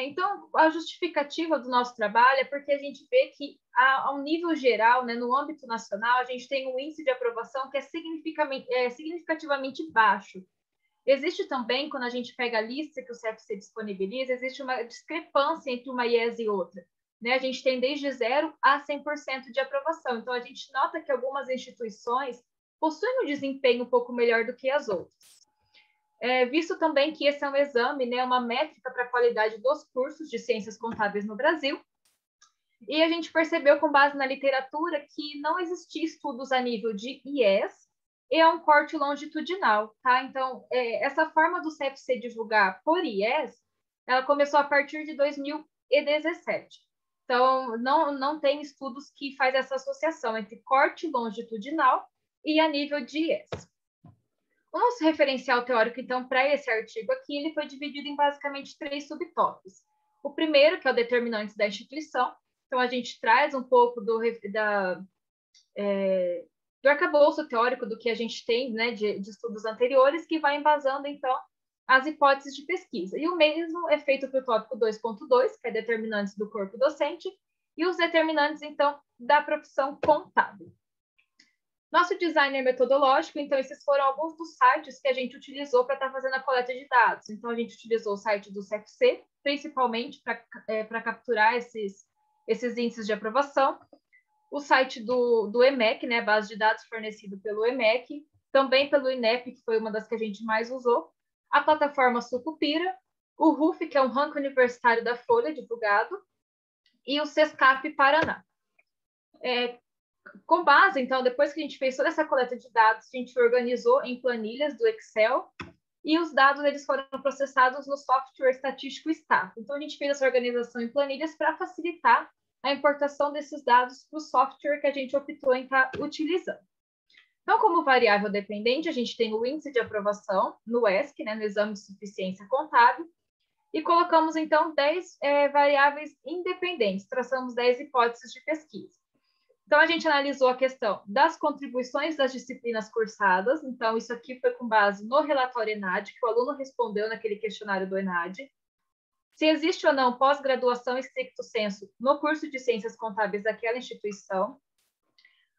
Então, a justificativa do nosso trabalho é porque a gente vê que, a um nível geral, né, no âmbito nacional, a gente tem um índice de aprovação que é significativamente baixo. Existe também, quando a gente pega a lista que o CFC disponibiliza, existe uma discrepância entre uma IES e outra. Né? A gente tem desde 0 a 100% de aprovação. Então, a gente nota que algumas instituições possuem um desempenho um pouco melhor do que as outras. Visto também que esse é um exame, né, uma métrica para a qualidade dos cursos de ciências contábeis no Brasil, e a gente percebeu, com base na literatura, que não existia estudos a nível de IES e é um corte longitudinal, tá? Então, essa forma do CFC divulgar por IES, ela começou a partir de 2017. Então, não tem estudos que faz essa associação entre corte longitudinal e a nível de IES. O nosso referencial teórico, então, para esse artigo aqui, ele foi dividido em basicamente 3 subtópicos. O primeiro, que é o determinantes da instituição. Então, a gente traz um pouco do arcabouço teórico do que a gente tem, né, de estudos anteriores, que vai embasando, então, as hipóteses de pesquisa. E o mesmo é feito para o tópico 2.2, que é determinantes do corpo docente, e os determinantes, então, da profissão contábil. Nosso designer metodológico, então, esses foram alguns dos sites que a gente utilizou para estar fazendo a coleta de dados. Então, a gente utilizou o site do CFC, principalmente para capturar esses índices de aprovação. O site do EMEC, né, base de dados fornecido pelo EMEC, também pelo INEP, que foi uma das que a gente mais usou, a plataforma Sucupira, o RUF, que é um ranking universitário da Folha, divulgado, e o SESCAP Paraná. Com base, então, depois que a gente fez toda essa coleta de dados, a gente organizou em planilhas do Excel e os dados eles foram processados no software estatístico Staff. Então, a gente fez essa organização em planilhas para facilitar a importação desses dados para o software que a gente optou em estar utilizando. Então, como variável dependente, a gente tem o índice de aprovação no ESC, né, no Exame de Suficiência Contábil, e colocamos, então, 10 variáveis independentes, traçamos 10 hipóteses de pesquisa. Então, a gente analisou a questão das contribuições das disciplinas cursadas. Então, isso aqui foi com base no relatório ENAD, que o aluno respondeu naquele questionário do ENAD. Se existe ou não pós-graduação stricto sensu no curso de Ciências Contábeis daquela instituição.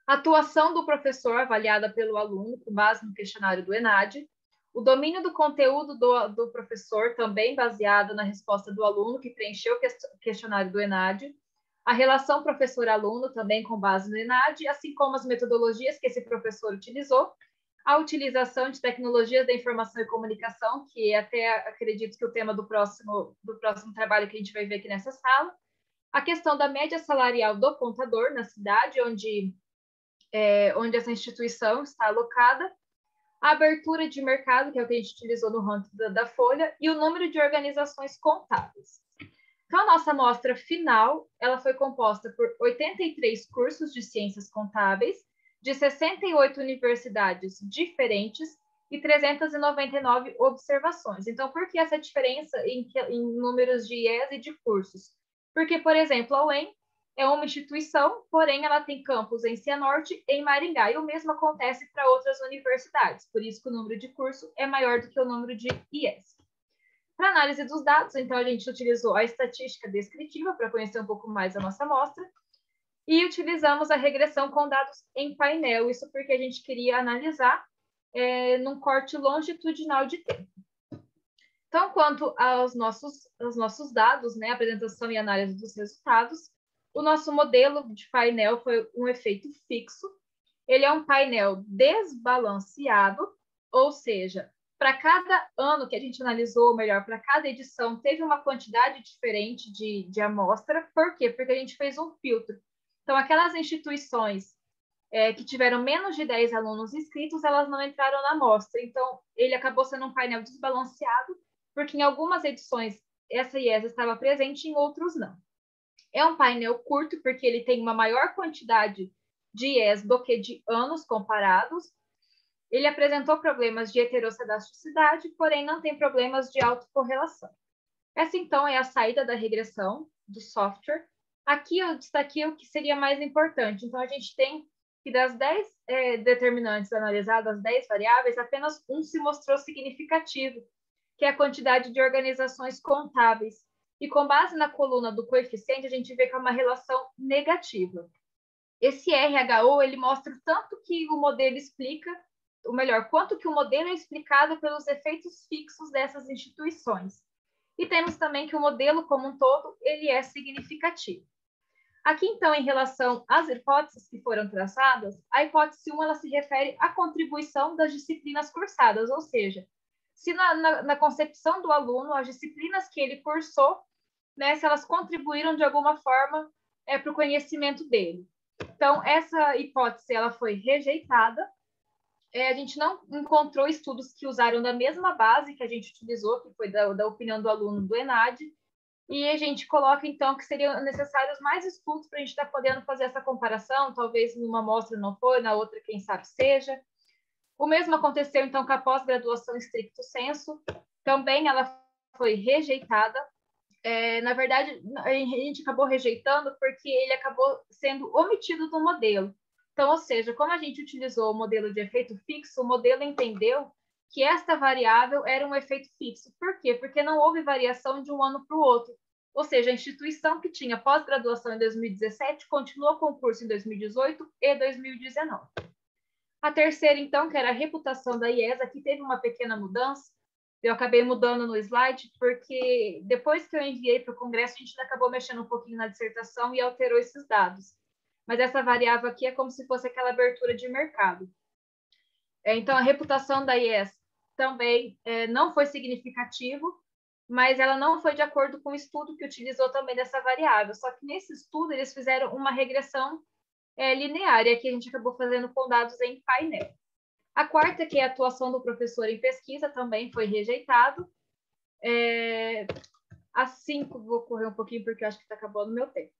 A atuação do professor avaliada pelo aluno, com base no questionário do ENAD. O domínio do conteúdo do professor, também baseado na resposta do aluno, que preencheu o questionário do ENAD. A relação professor-aluno, também com base no ENAD, assim como as metodologias que esse professor utilizou, a utilização de tecnologias da informação e comunicação, que até acredito que o tema do próximo trabalho que a gente vai ver aqui nessa sala, a questão da média salarial do contador na cidade onde essa instituição está alocada, a abertura de mercado, que é o que a gente utilizou no ranking da Folha, e o número de organizações contábeis. Então, a nossa amostra final, ela foi composta por 83 cursos de ciências contábeis, de 68 universidades diferentes e 399 observações. Então, por que essa diferença em números de IES e de cursos? Porque, por exemplo, a UEM é uma instituição, porém ela tem campus em Cianorte e em Maringá, e o mesmo acontece para outras universidades, por isso que o número de curso é maior do que o número de IES. Para análise dos dados, então, a gente utilizou a estatística descritiva para conhecer um pouco mais a nossa amostra e utilizamos a regressão com dados em painel, isso porque a gente queria analisar num corte longitudinal de tempo. Então, quanto aos nossos dados, né, apresentação e análise dos resultados, o nosso modelo de painel foi um efeito fixo. Ele é um painel desbalanceado, ou seja, para cada ano que a gente analisou, ou melhor, para cada edição, teve uma quantidade diferente de amostra. Por quê? Porque a gente fez um filtro. Então, aquelas instituições que tiveram menos de 10 alunos inscritos, elas não entraram na amostra. Então, ele acabou sendo um painel desbalanceado, porque em algumas edições essa IES estava presente, em outros não. É um painel curto, porque ele tem uma maior quantidade de IES do que de anos comparados. Ele apresentou problemas de heterocadasticidade, porém não tem problemas de autocorrelação. Essa, então, é a saída da regressão do software. Aqui eu destaquei o que seria mais importante. Então, a gente tem que das 10 determinantes analisadas, 10 variáveis, apenas um se mostrou significativo, que é a quantidade de organizações contábeis. E com base na coluna do coeficiente, a gente vê que é uma relação negativa. Esse RHO, ele mostra tanto que o modelo explica, ou melhor, quanto que o modelo é explicado pelos efeitos fixos dessas instituições. E temos também que o modelo como um todo, ele é significativo. Aqui, então, em relação às hipóteses que foram traçadas, a hipótese 1 ela se refere à contribuição das disciplinas cursadas, ou seja, se na concepção do aluno, as disciplinas que ele cursou, né, se elas contribuíram de alguma forma para o conhecimento dele. Então, essa hipótese ela foi rejeitada. A gente não encontrou estudos que usaram da mesma base que a gente utilizou, que foi da opinião do aluno do ENAD, e a gente coloca, então, que seriam necessários mais estudos para a gente estar podendo fazer essa comparação, talvez numa amostra não foi, na outra, quem sabe, seja. O mesmo aconteceu, então, com a pós-graduação stricto sensu, também ela foi rejeitada. Na verdade, a gente acabou rejeitando porque ele acabou sendo omitido do modelo. Então, ou seja, como a gente utilizou o modelo de efeito fixo, o modelo entendeu que esta variável era um efeito fixo. Por quê? Porque não houve variação de um ano para o outro. Ou seja, a instituição que tinha pós-graduação em 2017 continuou com o curso em 2018 e 2019. A terceira, então, que era a reputação da IES, aqui teve uma pequena mudança. Eu acabei mudando no slide, porque depois que eu enviei para o Congresso, a gente acabou mexendo um pouquinho na dissertação e alterou esses dados. Mas essa variável aqui é como se fosse aquela abertura de mercado. Então, a reputação da IES também não foi significativo, mas ela não foi de acordo com o estudo que utilizou também dessa variável. Só que nesse estudo, eles fizeram uma regressão linear, e aqui a gente acabou fazendo com dados em painel. A quarta, que é a atuação do professor em pesquisa, também foi rejeitado. A 5, vou correr um pouquinho porque eu acho que está acabando o meu tempo.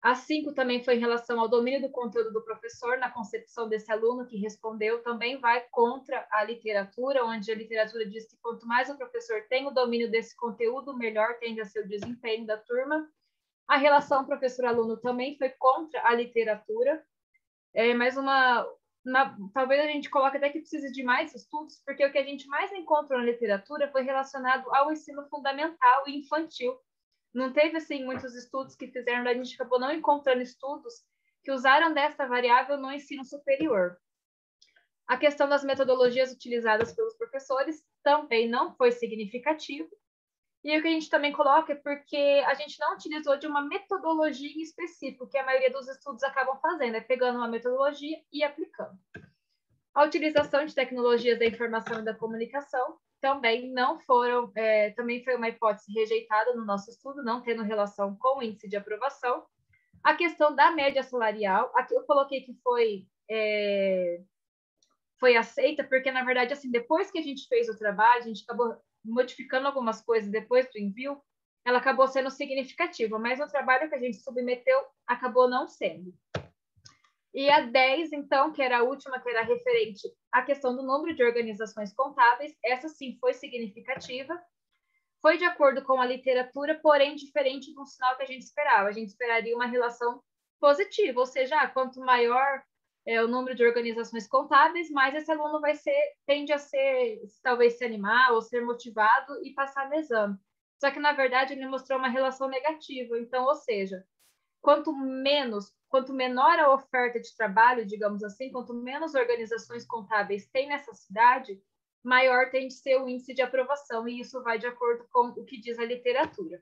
A 5 também foi em relação ao domínio do conteúdo do professor, na concepção desse aluno que respondeu, também vai contra a literatura, onde a literatura diz que quanto mais o professor tem o domínio desse conteúdo, melhor tende a ser o desempenho da turma. A relação professor-aluno também foi contra a literatura, mas talvez a gente coloque até que precisa de mais estudos, porque o que a gente mais encontrou na literatura foi relacionado ao ensino fundamental e infantil. Não teve, assim, muitos estudos que fizeram, a gente acabou não encontrando estudos que usaram dessa variável no ensino superior. A questão das metodologias utilizadas pelos professores também não foi significativo. E o que a gente também coloca é porque a gente não utilizou de uma metodologia em específico, que a maioria dos estudos acabam fazendo, pegando uma metodologia e aplicando. A utilização de tecnologias da informação e da comunicação também não foram, também foi uma hipótese rejeitada no nosso estudo, não tendo relação com o índice de aprovação. A questão da média salarial, aqui eu coloquei que foi aceita, porque, na verdade, assim, depois que a gente fez o trabalho, a gente acabou modificando algumas coisas depois do envio, ela acabou sendo significativa, mas o trabalho que a gente submeteu acabou não sendo. E a 10, então, que era a última, que era referente à questão do número de organizações contábeis, essa sim foi significativa, foi de acordo com a literatura, porém diferente do sinal que a gente esperava. A gente esperaria uma relação positiva, ou seja, quanto maior o número de organizações contábeis, mais esse aluno tende a ser, talvez se animar ou ser motivado e passar no exame. Só que, na verdade, ele mostrou uma relação negativa. Então, ou seja, quanto menor a oferta de trabalho, digamos assim, quanto menos organizações contábeis tem nessa cidade, maior tem de ser o índice de aprovação, e isso vai de acordo com o que diz a literatura.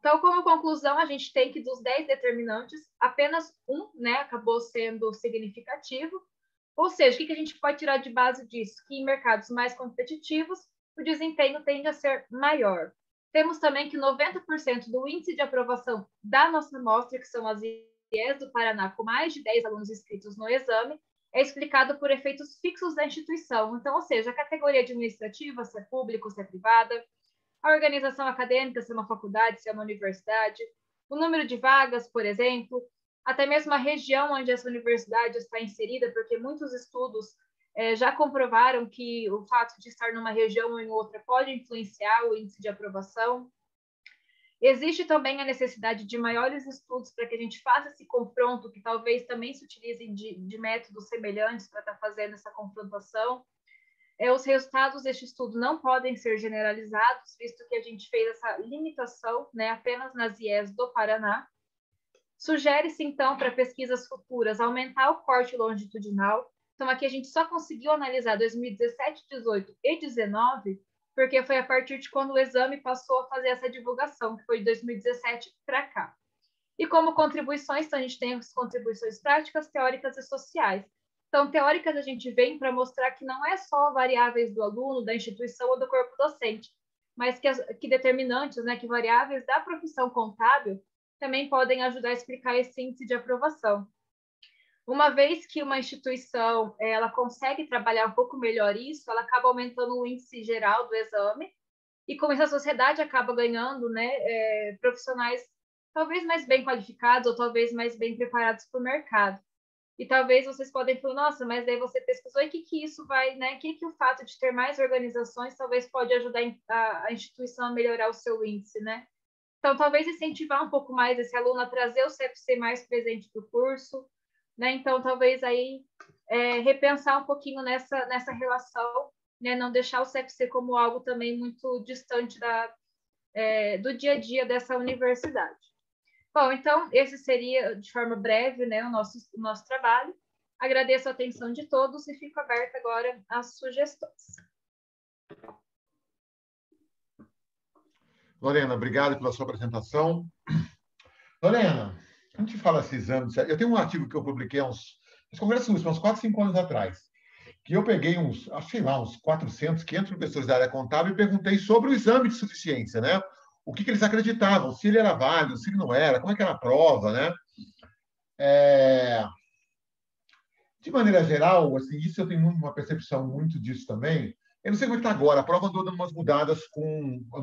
Então, como conclusão, a gente tem que dos 10 determinantes, apenas um, né, acabou sendo significativo. Ou seja, o que a gente pode tirar de base disso? Que em mercados mais competitivos, o desempenho tende a ser maior. Temos também que 90% do índice de aprovação da nossa amostra, que são as IES do Paraná, com mais de 10 alunos inscritos no exame, é explicado por efeitos fixos da instituição. Então, ou seja, a categoria administrativa, se é público, se é privada, a organização acadêmica, se é uma faculdade, se é uma universidade, o número de vagas, por exemplo, até mesmo a região onde essa universidade está inserida, porque muitos estudos já comprovaram que o fato de estar numa região ou em outra pode influenciar o índice de aprovação. Existe também a necessidade de maiores estudos para que a gente faça esse confronto, que talvez também se utilizem de métodos semelhantes para estar fazendo essa confrontação. Os resultados deste estudo não podem ser generalizados, visto que a gente fez essa limitação, né, apenas nas IES do Paraná. Sugere-se, então, para pesquisas futuras, aumentar o corte longitudinal. Então, aqui a gente só conseguiu analisar 2017, 18 e 19, porque foi a partir de quando o exame passou a fazer essa divulgação, que foi de 2017 para cá. E como contribuições, então, a gente tem as contribuições práticas, teóricas e sociais. Então, teóricas a gente vem para mostrar que não é só variáveis do aluno, da instituição ou do corpo docente, mas que determinantes, né, que variáveis da profissão contábil também podem ajudar a explicar esse índice de aprovação. Uma vez que uma instituição ela consegue trabalhar um pouco melhor isso, ela acaba aumentando o índice geral do exame, e com isso a sociedade acaba ganhando, né, profissionais talvez mais bem qualificados ou talvez mais bem preparados para o mercado. E talvez vocês podem falar, nossa, mas daí você pesquisou, e o que isso vai, né? O que o fato de ter mais organizações talvez pode ajudar a instituição a melhorar o seu índice, né? Então, talvez incentivar um pouco mais esse aluno a trazer o CFC mais presente para o curso, né? Então, talvez aí repensar um pouquinho nessa relação, né? Não deixar o CFC como algo também muito distante do dia a dia dessa universidade. Bom, então, esse seria, de forma breve, né, o nosso trabalho. Agradeço a atenção de todos e fico aberta agora às sugestões. Lorena, obrigado pela sua apresentação. Lorena, quando a gente fala esses exames, eu tenho um artigo que eu publiquei nos congressos uns 4, 5 anos atrás, que eu peguei uns 400, 500 professores da área contábil e perguntei sobre o exame de suficiência, né? O que eles acreditavam, se ele era válido, se ele não era, como é que era a prova, né? De maneira geral, assim, isso eu tenho uma percepção muito disso também. Eu não sei como é que está agora, a prova andou dando umas mudadas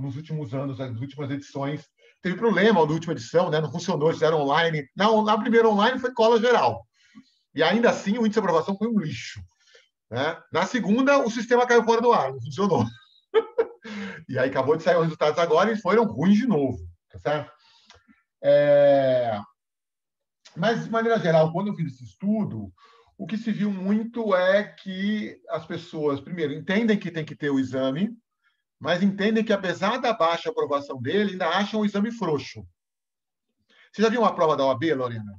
nos últimos anos, nas últimas edições, teve problema na última edição, né? Não funcionou, fizeram online. Na primeira online foi cola geral. E ainda assim o índice de aprovação foi um lixo. Né? Na segunda, o sistema caiu fora do ar, não funcionou. E aí acabou de sair os resultados agora e foram ruins de novo. Tá certo? Mas, de maneira geral, quando eu fiz esse estudo, o que se viu muito é que as pessoas, primeiro, entendem que tem que ter o exame, mas entendem que, apesar da baixa aprovação dele, ainda acham o exame frouxo. Você já viu uma prova da OAB, Lorena?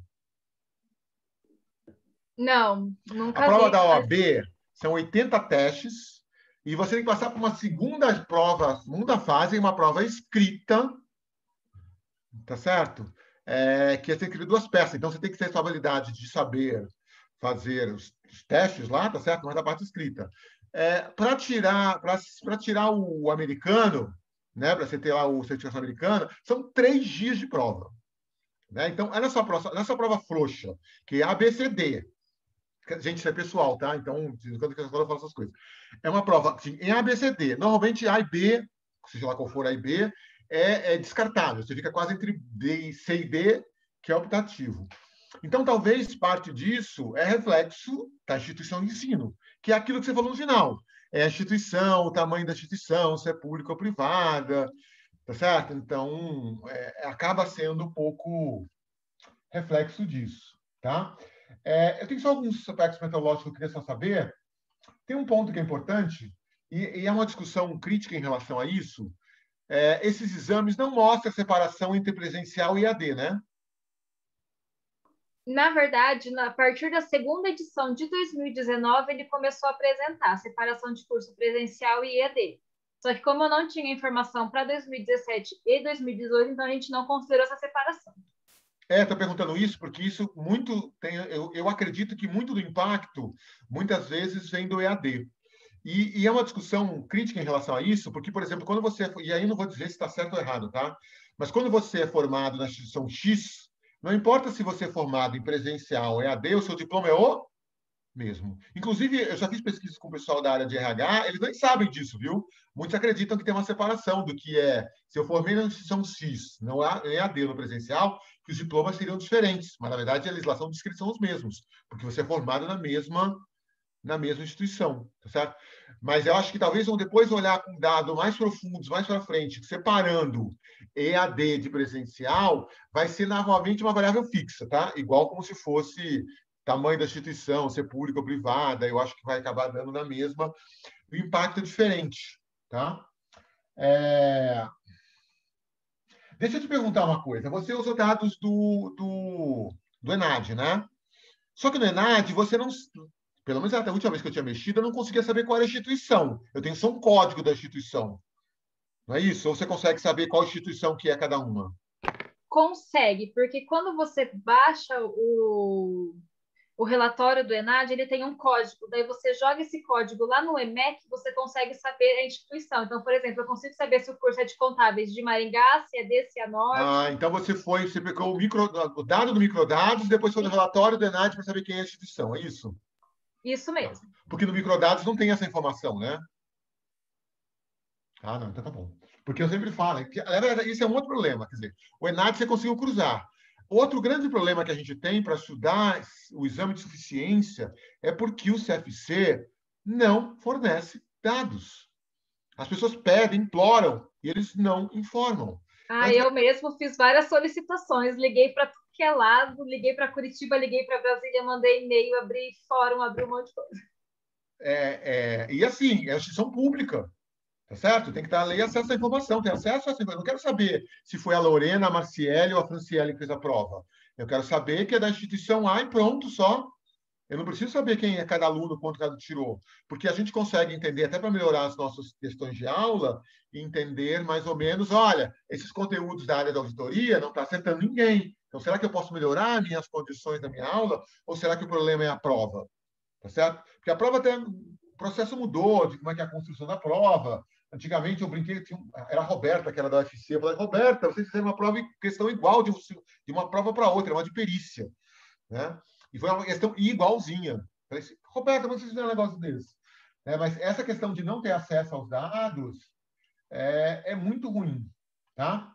Não, nunca vi. A prova da OAB são 80 testes e você tem que passar por uma segunda fase, uma prova escrita, tá certo? Que é sempre 2 peças. Então, você tem que ter essa habilidade de saber fazer os testes lá, tá certo? Mas a parte escrita. Para tirar o americano, né? Para você ter lá o certificação americana, são 3 dias de prova. Né? Então, nessa prova frouxa, que é ABCD. Gente, isso é pessoal, tá? Então, quando eu falo essas coisas. É uma prova assim, em ABCD. Normalmente, A e B, seja lá qual for A e B, é descartável. Você fica quase entre C e D, que é optativo. Então, talvez parte disso é reflexo da instituição de ensino, que é aquilo que você falou no final. É a instituição, o tamanho da instituição, se é pública ou privada, tá certo? Então, acaba sendo um pouco reflexo disso, tá? Eu tenho só alguns aspectos metodológicos que eu queria só saber. Tem um ponto que é importante, e é uma discussão crítica em relação a isso. Esses exames não mostram a separação entre presencial e EAD, né? Na verdade, a partir da segunda edição de 2019, ele começou a apresentar a separação de curso presencial e EAD. Só que como eu não tinha informação para 2017 e 2018, então a gente não considerou essa separação. Estou perguntando isso porque isso muito tem. Eu acredito que muito do impacto, muitas vezes, vem do EAD. E é uma discussão crítica em relação a isso, porque, por exemplo, quando você. E aí não vou dizer se está certo ou errado, tá? Mas quando você é formado na instituição X, não importa se você é formado em presencial ou EAD, o seu diploma é o mesmo. Inclusive, eu já fiz pesquisas com o pessoal da área de RH, eles nem sabem disso, viu? Muitos acreditam que tem uma separação do que se eu formei na instituição X, não há EAD no presencial, que os diplomas seriam diferentes, mas, na verdade, a legislação diz que eles são os mesmos, porque você é formado na mesma instituição, tá certo? Mas eu acho que talvez vão depois olhar com dados mais profundos, mais para frente, separando EAD de presencial, vai ser novamente uma variável fixa, tá? Igual como se fosse tamanho da instituição, ser pública ou privada, eu acho que vai acabar dando na mesma. O impacto é diferente, tá? Deixa eu te perguntar uma coisa. Você usa dados do ENAD, né? Só que no ENAD, você não... Pelo menos até a última vez que eu tinha mexido, eu não conseguia saber qual era a instituição. Eu tenho só um código da instituição. Não é isso? Ou você consegue saber qual instituição que é cada uma? Consegue, porque quando você baixa o relatório do ENAD, ele tem um código, daí você joga esse código lá no EMEC, você consegue saber a instituição. Então, por exemplo, eu consigo saber se o curso é de contábeis de Maringá, se é de Cianorte. Então você pegou o dado do microdados, depois foi no relatório do ENAD para saber quem é a instituição, é isso? Isso mesmo. Porque no microdados não tem essa informação, né? Não, então tá bom. Porque eu sempre falo, isso é um outro problema, quer dizer, o ENAD você conseguiu cruzar. Outro grande problema que a gente tem para estudar o exame de suficiência é porque o CFC não fornece dados. As pessoas pedem, imploram, e eles não informam. Eu mesmo fiz várias solicitações, liguei para tudo que é lado, liguei para Curitiba, liguei para Brasília, mandei e-mail, abri fórum, abri um monte de coisa. E assim, é instituição pública. Tá certo? Tem que estar ali acesso à informação, tem acesso a essa informação. Eu não quero saber se foi a Lorena, a Marciele ou a Franciele que fez a prova. Eu quero saber que é da instituição A e pronto, só. Eu não preciso saber quem é cada aluno, quanto cada tirou. Porque a gente consegue entender, até para melhorar as nossas questões de aula, entender mais ou menos, olha, esses conteúdos da área da auditoria não está acertando ninguém. Então, será que eu posso melhorar minhas condições da minha aula? Ou será que o problema é a prova? Tá certo? Porque a prova até... O processo mudou, de como é que é a construção da prova. Antigamente, eu brinquei, era a Roberta, que era da UFC. Eu falei, Roberta, vocês fizeram uma prova questão igual de uma prova para outra, uma de perícia. Né? E foi uma questão igualzinha. Eu falei assim, Roberta, vocês fizeram um negócio desse. Mas essa questão de não ter acesso aos dados é muito ruim. Tá?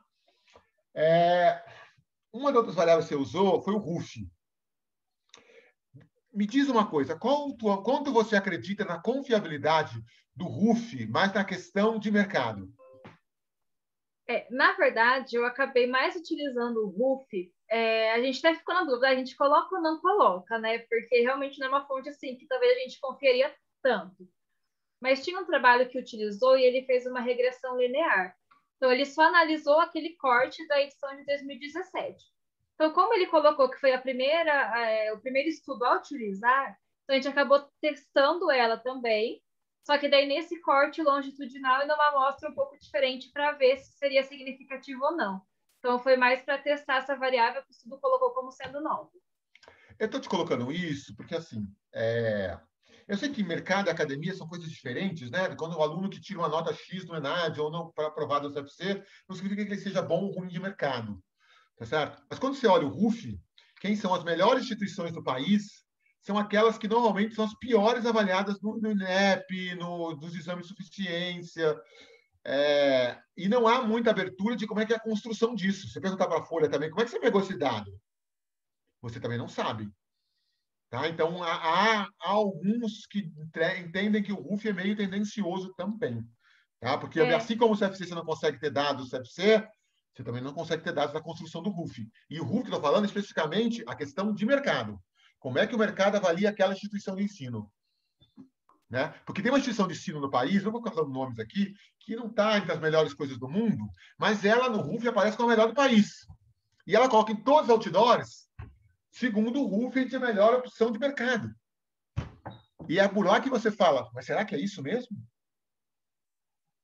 Uma das outras variáveis que você usou foi o RUF. Me diz uma coisa, quanto você acredita na confiabilidade do RUF, mais na questão de mercado? Na verdade, eu acabei mais utilizando o RUF. A gente até ficou na dúvida, a gente coloca ou não coloca, né? Porque realmente não é uma fonte assim que talvez a gente confiaria tanto. Mas tinha um trabalho que utilizou e ele fez uma regressão linear. Então, ele só analisou aquele corte da edição de 2017. Então, como ele colocou que foi o primeiro estudo a utilizar, então a gente acabou testando ela também, só que daí nesse corte longitudinal e numa amostra um pouco diferente para ver se seria significativo ou não. Então, foi mais para testar essa variável que o estudo colocou como sendo nova. Eu estou te colocando isso porque, assim, eu sei que mercado e academia são coisas diferentes, né? Quando o aluno que tira uma nota X no ENAD ou não para aprovar do CFC, não significa que ele seja bom ou ruim de mercado, tá certo? Mas quando você olha o RUF, quem são as melhores instituições do país são aquelas que normalmente são as piores avaliadas no INEP, nos exames de suficiência, e não há muita abertura de como é que é a construção disso. Você perguntar para a Folha também, como é que você pegou esse dado? Você também não sabe. Tá? Então, há alguns que entendem que o RUF é meio tendencioso também. Tá? Porque assim como o CFC você não consegue ter dados do CFC, você também não consegue ter dados da construção do RUF. E o RUF que eu estou falando especificamente a questão de mercado. Como é que o mercado avalia aquela instituição de ensino? Né? Porque tem uma instituição de ensino no país, não vou ficar falando nomes aqui, que não está entre as melhores coisas do mundo, mas ela no RUF aparece como a melhor do país. E ela coloca em todos os outdoors, segundo o RUF, a melhor opção de mercado. E é por lá que você fala, mas será que é isso mesmo?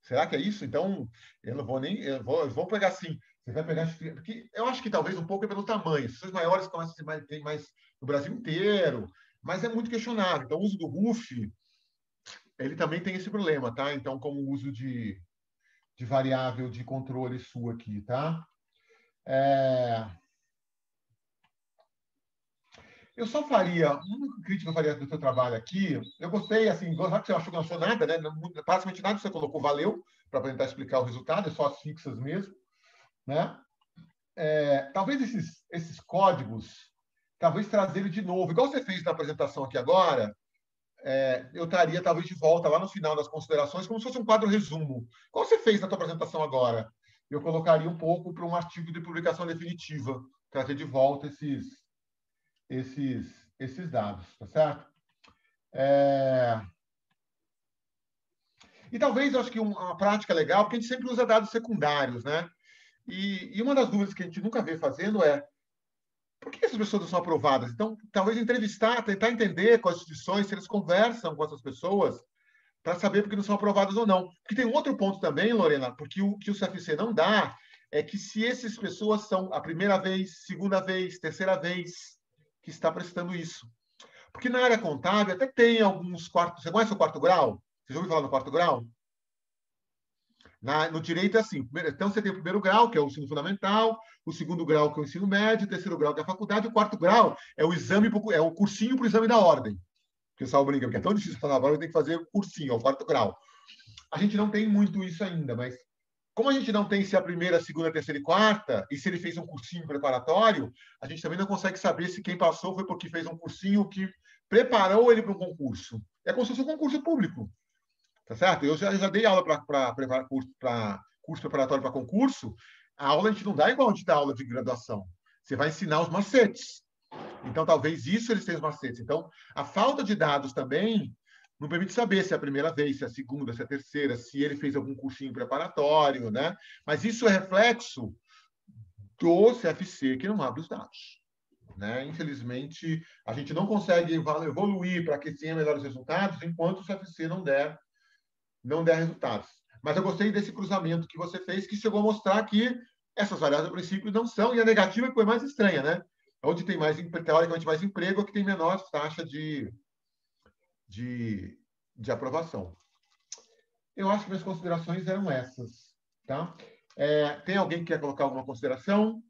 Será que é isso? Então, eu não vou nem... Eu vou pegar assim. Você vai pegar... Porque eu acho que talvez um pouco é pelo tamanho. As pessoas maiores começam a ter mais no Brasil inteiro, mas é muito questionável. Então, o uso do RUF, ele também tem esse problema, tá? Então, como o uso de variável de controle sua aqui, tá? Eu só faria, uma crítica que eu faria do seu trabalho aqui, eu gostei, assim, já que você achou que não achou nada, né? Praticamente nada que você colocou valeu para tentar explicar o resultado, é só as fixas mesmo, né? Talvez esses códigos, talvez trazer ele de novo, igual você fez na apresentação aqui agora, eu estaria talvez de volta lá no final das considerações, como se fosse um quadro resumo. Qual você fez na tua apresentação agora? Eu colocaria um pouco para um artigo de publicação definitiva, trazer de volta esses dados, tá certo? E talvez, eu acho que uma prática legal, porque a gente sempre usa dados secundários, né? E uma das dúvidas que a gente nunca vê fazendo é por que essas pessoas não são aprovadas? Então, talvez entrevistar, tentar entender com as instituições, se eles conversam com essas pessoas, para saber por que não são aprovadas ou não. Porque tem um outro ponto também, Lorena, porque o que o CFC não dá é que se essas pessoas são a primeira vez, segunda vez, terceira vez que está prestando isso. Porque na área contábil até tem alguns quartos... Você conhece o quarto grau? Você já ouviu falar no quarto grau? No direito é assim. Então, você tem o primeiro grau, que é o ensino fundamental, o segundo grau, que é o ensino médio, o terceiro grau, que é a faculdade, o quarto grau é o cursinho para o exame da ordem. Porque o pessoal brinca, porque é tão difícil falar agora, tem que fazer cursinho, é o quarto grau. A gente não tem muito isso ainda, mas como a gente não tem se a primeira, segunda, terceira e quarta, e se ele fez um cursinho preparatório, a gente também não consegue saber se quem passou foi porque fez um cursinho que preparou ele para um concurso. É como se fosse um concurso público. Tá certo? Eu já dei aula para curso preparatório para concurso. A aula a gente não dá igual a gente dá aula de graduação. Você vai ensinar os macetes. Então, talvez isso eles tenham os macetes. Então, a falta de dados também não permite saber se é a primeira vez, se é a segunda, se é a terceira, se ele fez algum cursinho preparatório, né? Mas isso é reflexo do CFC, que não abre os dados. Né? Infelizmente, a gente não consegue evoluir para que tenha melhores resultados enquanto o CFC não der resultados. Mas eu gostei desse cruzamento que você fez, que chegou a mostrar que essas variáveis, a princípio, não são, e a negativa foi mais estranha, né? Onde tem teoricamente mais emprego, é que tem menor taxa de aprovação. Eu acho que minhas considerações eram essas. Tá? Tem alguém que quer colocar alguma consideração?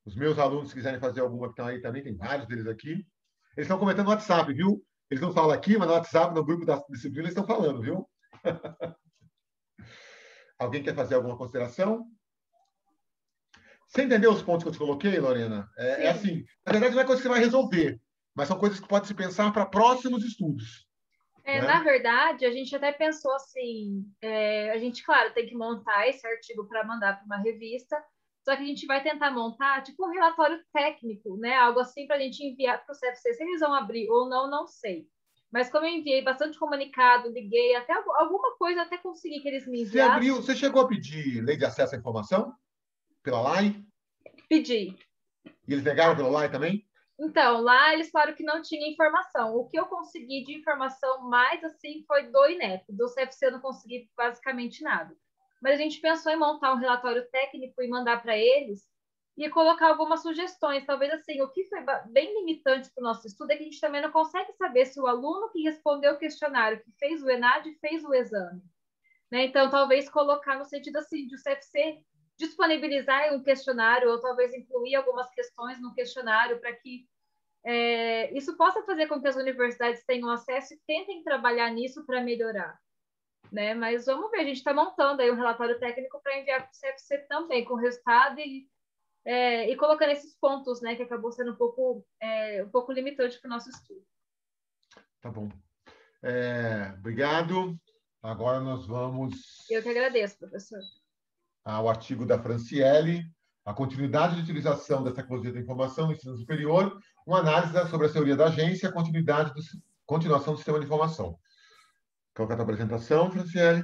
Os meus alunos, se quiserem fazer alguma que estão aí também, tem vários deles aqui. Eles estão comentando no WhatsApp, viu? Eles não falam aqui, mas no WhatsApp, no grupo da disciplina, eles estão falando, viu? Alguém quer fazer alguma consideração? Você entendeu os pontos que eu te coloquei, Lorena? É assim, na verdade não é coisa que você vai resolver, mas são coisas que pode se pensar para próximos estudos. Né? Na verdade, a gente até pensou assim, a gente, claro, tem que montar esse artigo para mandar para uma revista, só que a gente vai tentar montar tipo um relatório técnico, né? Algo assim para a gente enviar para o CFC. Se eles vão abrir ou não, não sei. Mas como eu enviei bastante comunicado, liguei, até alguma coisa até consegui que eles me enviassem. Você chegou a pedir lei de acesso à informação pela LAI? Pedi. E eles negaram pela LAI também? Então, lá eles falaram que não tinha informação. O que eu consegui de informação mais assim foi do INEP. Do CFC eu não consegui basicamente nada. Mas a gente pensou em montar um relatório técnico e mandar para eles e colocar algumas sugestões. Talvez assim, o que foi bem limitante para o nosso estudo é que a gente também não consegue saber se o aluno que respondeu o questionário, que fez o ENAD, fez o exame. Né? Então, talvez colocar no sentido assim, de o CFC disponibilizar um questionário ou talvez incluir algumas questões no questionário para que isso possa fazer com que as universidades tenham acesso e tentem trabalhar nisso para melhorar. Né? Mas vamos ver, a gente está montando aí um relatório técnico para enviar para o CFC também, com o resultado e colocando esses pontos, né, que acabou sendo um pouco limitante para o nosso estudo. Tá bom. Obrigado. Agora nós vamos... Eu que agradeço, professor. Ao artigo da Franciele, a continuidade de utilização das tecnologias da informação no ensino superior, uma análise sobre a teoria da agência e a continuação do sistema de informação. Qual é a tua apresentação, Franciele?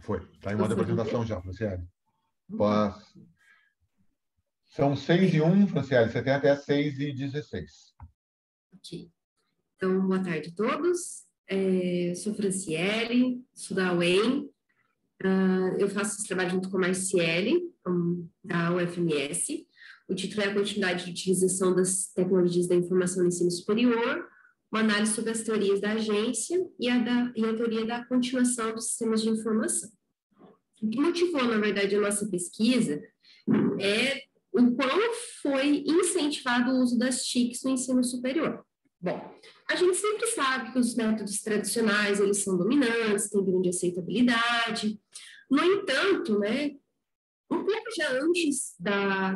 Foi. Está em modo de apresentação já, Franciele. São 6:01, Franciele. Você tem até 6:16. Ok. Então, boa tarde a todos. Sou Franciele, sou da UEM. Eu faço esse trabalho junto com a Marciele, da UFMS. O título é a continuidade de utilização das tecnologias da informação no ensino superior, uma análise sobre as teorias da agência e a teoria da continuação dos sistemas de informação. O que motivou, na verdade, a nossa pesquisa é o quão foi incentivado o uso das TICs no ensino superior. Bom, a gente sempre sabe que os métodos tradicionais, eles são dominantes, têm grande aceitabilidade. No entanto, né, um pouco já antes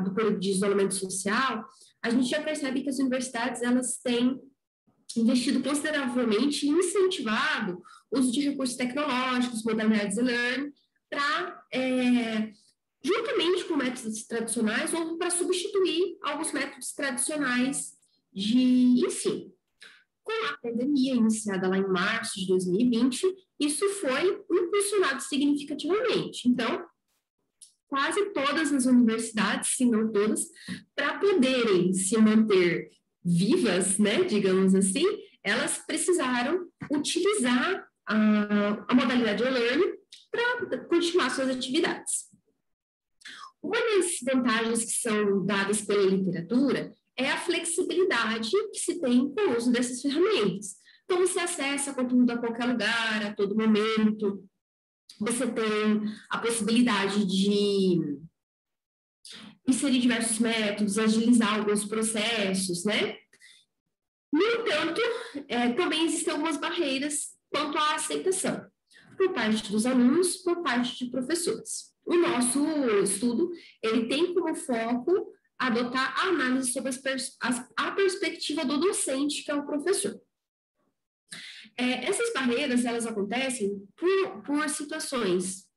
do período de isolamento social, a gente já percebe que as universidades, elas têm investido consideravelmente e incentivado o uso de recursos tecnológicos, modalidades e-learning, para, juntamente com métodos tradicionais ou para substituir alguns métodos tradicionais de ensino. Com a pandemia iniciada lá em março de 2020, isso foi impulsionado significativamente. Então, quase todas as universidades, se não todas, para poderem se manter vivas, né, digamos assim, elas precisaram utilizar a modalidade e-learning para continuar suas atividades. Uma das vantagens que são dadas pela literatura é a flexibilidade que se tem com o uso dessas ferramentas. Então, você acessa conteúdo a qualquer lugar, a todo momento. Você tem a possibilidade de inserir diversos métodos, agilizar alguns processos, né? No entanto, também existem algumas barreiras quanto à aceitação, por parte dos alunos, por parte de professores. O nosso estudo, ele tem como foco adotar a análise sobre a perspectiva do docente, que é o professor. Essas barreiras, elas acontecem por situações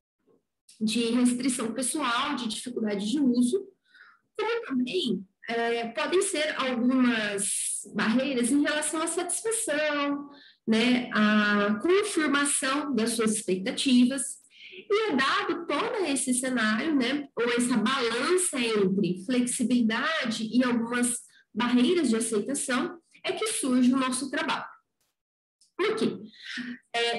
de restrição pessoal, de dificuldade de uso, como também podem ser algumas barreiras em relação à satisfação, né, à confirmação das suas expectativas. E dado todo esse cenário, né, ou essa balança entre flexibilidade e algumas barreiras de aceitação, é que surge o nosso trabalho. Por quê?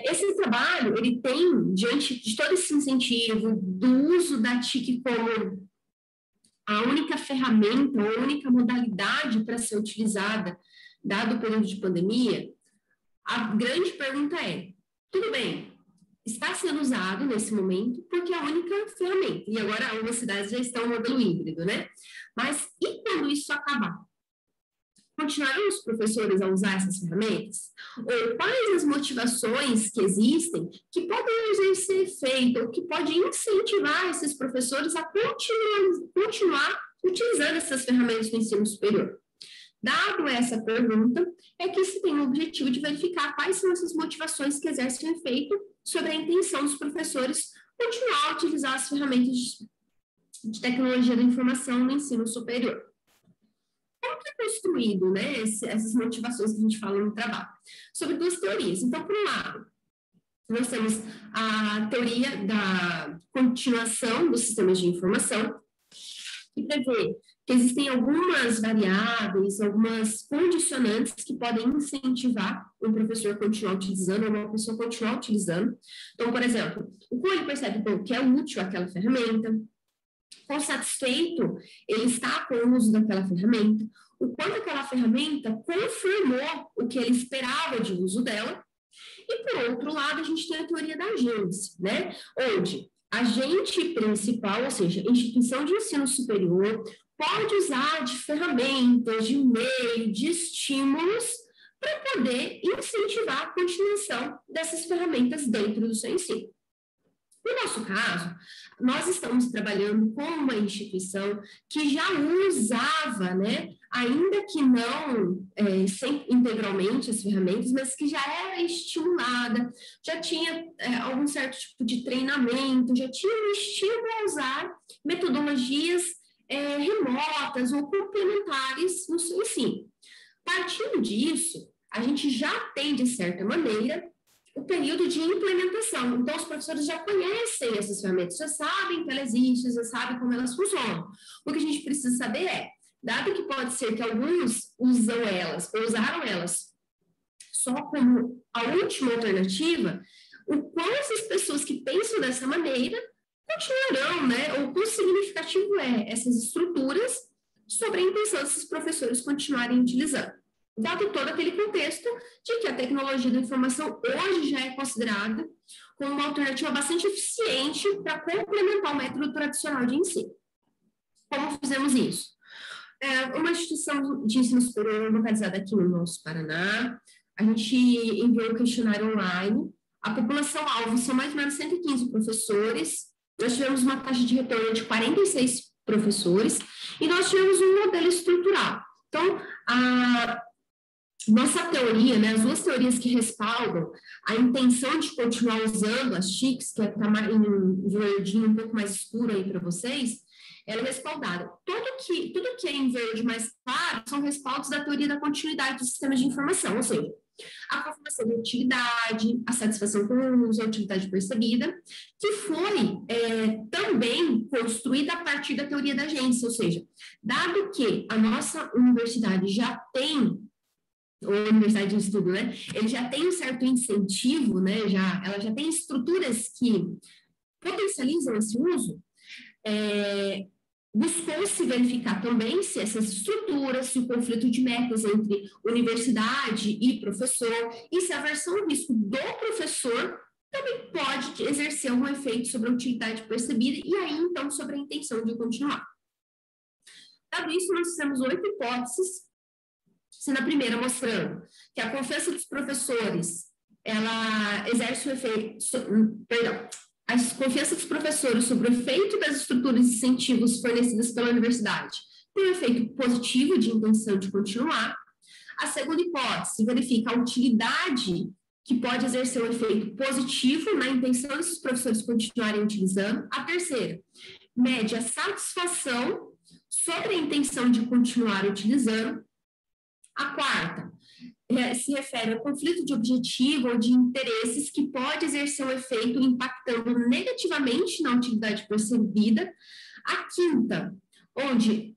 Esse trabalho, ele tem, diante de todo esse incentivo do uso da TIC como a única ferramenta, ou a única modalidade para ser utilizada, dado o período de pandemia, a grande pergunta é, tudo bem, está sendo usado nesse momento porque é a única ferramenta, e agora algumas cidades já estão no modelo híbrido, né? Mas e quando isso acabar? continuarão os professores a usar essas ferramentas? Ou quais as motivações que existem que podem exercer efeito ou que podem incentivar esses professores a continuar utilizando essas ferramentas do ensino superior? Dado essa pergunta, é que se tem o objetivo de verificar quais são essas motivações que exercem efeito sobre a intenção dos professores continuar a utilizar as ferramentas de tecnologia da informação no ensino superior. Como que é construído, né, essas motivações que a gente fala no trabalho? Sobre duas teorias. Então, por um lado, nós temos a teoria da continuação dos sistemas de informação, que prevê que existem algumas variáveis, algumas condicionantes que podem incentivar um professor a continuar utilizando ou uma pessoa a continuar utilizando. Então, por exemplo, o como ele percebe que é útil aquela ferramenta, quão satisfeito ele está com o uso daquela ferramenta, o quanto aquela ferramenta confirmou o que ele esperava de uso dela. E, por outro lado, a gente tem a teoria da agência, né? Onde agente principal, ou seja, instituição de ensino superior, pode usar de ferramentas, de meio, de estímulos para poder incentivar a continuação dessas ferramentas dentro do seu ensino. No nosso caso, nós estamos trabalhando com uma instituição que já usava, né, ainda que não integralmente as ferramentas, mas que já era estimulada, já tinha algum certo tipo de treinamento, já tinha um estímulo a usar metodologias remotas ou complementares no seu ensino. Partindo disso, a gente já tem, de certa maneira, o período de implementação. Então, os professores já conhecem essas ferramentas, já sabem que elas existem, já sabem como elas funcionam. O que a gente precisa saber é, dado que pode ser que alguns usam elas, ou usaram elas só como a última alternativa, o quão essas pessoas que pensam dessa maneira continuarão, né, ou quão significativo essas estruturas sobre a intenção desses professores continuarem utilizando. Dado todo aquele contexto de que a tecnologia da informação hoje já é considerada como uma alternativa bastante eficiente para complementar o método tradicional de ensino. Como fizemos isso? Uma instituição de ensino superior localizada aqui no nosso Paraná, a gente enviou um questionário online, a população-alvo são mais ou menos 115 professores, nós tivemos uma taxa de retorno de 46 professores, e nós tivemos um modelo estrutural. Então, nossa teoria, né, as duas teorias que respaldam a intenção de continuar usando as TICs, que está em verdinho um pouco mais escuro aí para vocês, ela é respaldada. Tudo que é em verde mais claro são respaldos da teoria da continuidade dos sistemas de informação, ou seja, a confirmação de utilidade, a satisfação com o uso, a utilidade percebida, que foi também construída a partir da teoria da agência, ou seja, dado que a nossa universidade já tem, ou a universidade de estudo, né, ele já tem um certo incentivo, né, ela já tem estruturas que potencializam esse uso, buscou-se verificar também se essas estruturas, se o conflito de metas entre universidade e professor, e se a aversão ao risco do professor também pode exercer algum efeito sobre a utilidade percebida, e aí, então, sobre a intenção de continuar. Dado isso, nós fizemos 8 hipóteses, sendo a primeira mostrando que a confiança dos professores, ela exerce o efeito, a confiança dos professores sobre o efeito das estruturas de incentivos fornecidas pela universidade tem um efeito positivo de intenção de continuar. A segunda hipótese verifica a utilidade que pode exercer um efeito positivo na intenção desses professores continuarem utilizando. A terceira, mede a satisfação sobre a intenção de continuar utilizando. A quarta, se refere ao conflito de objetivo ou de interesses que pode exercer um efeito impactando negativamente na utilidade percebida. A quinta, onde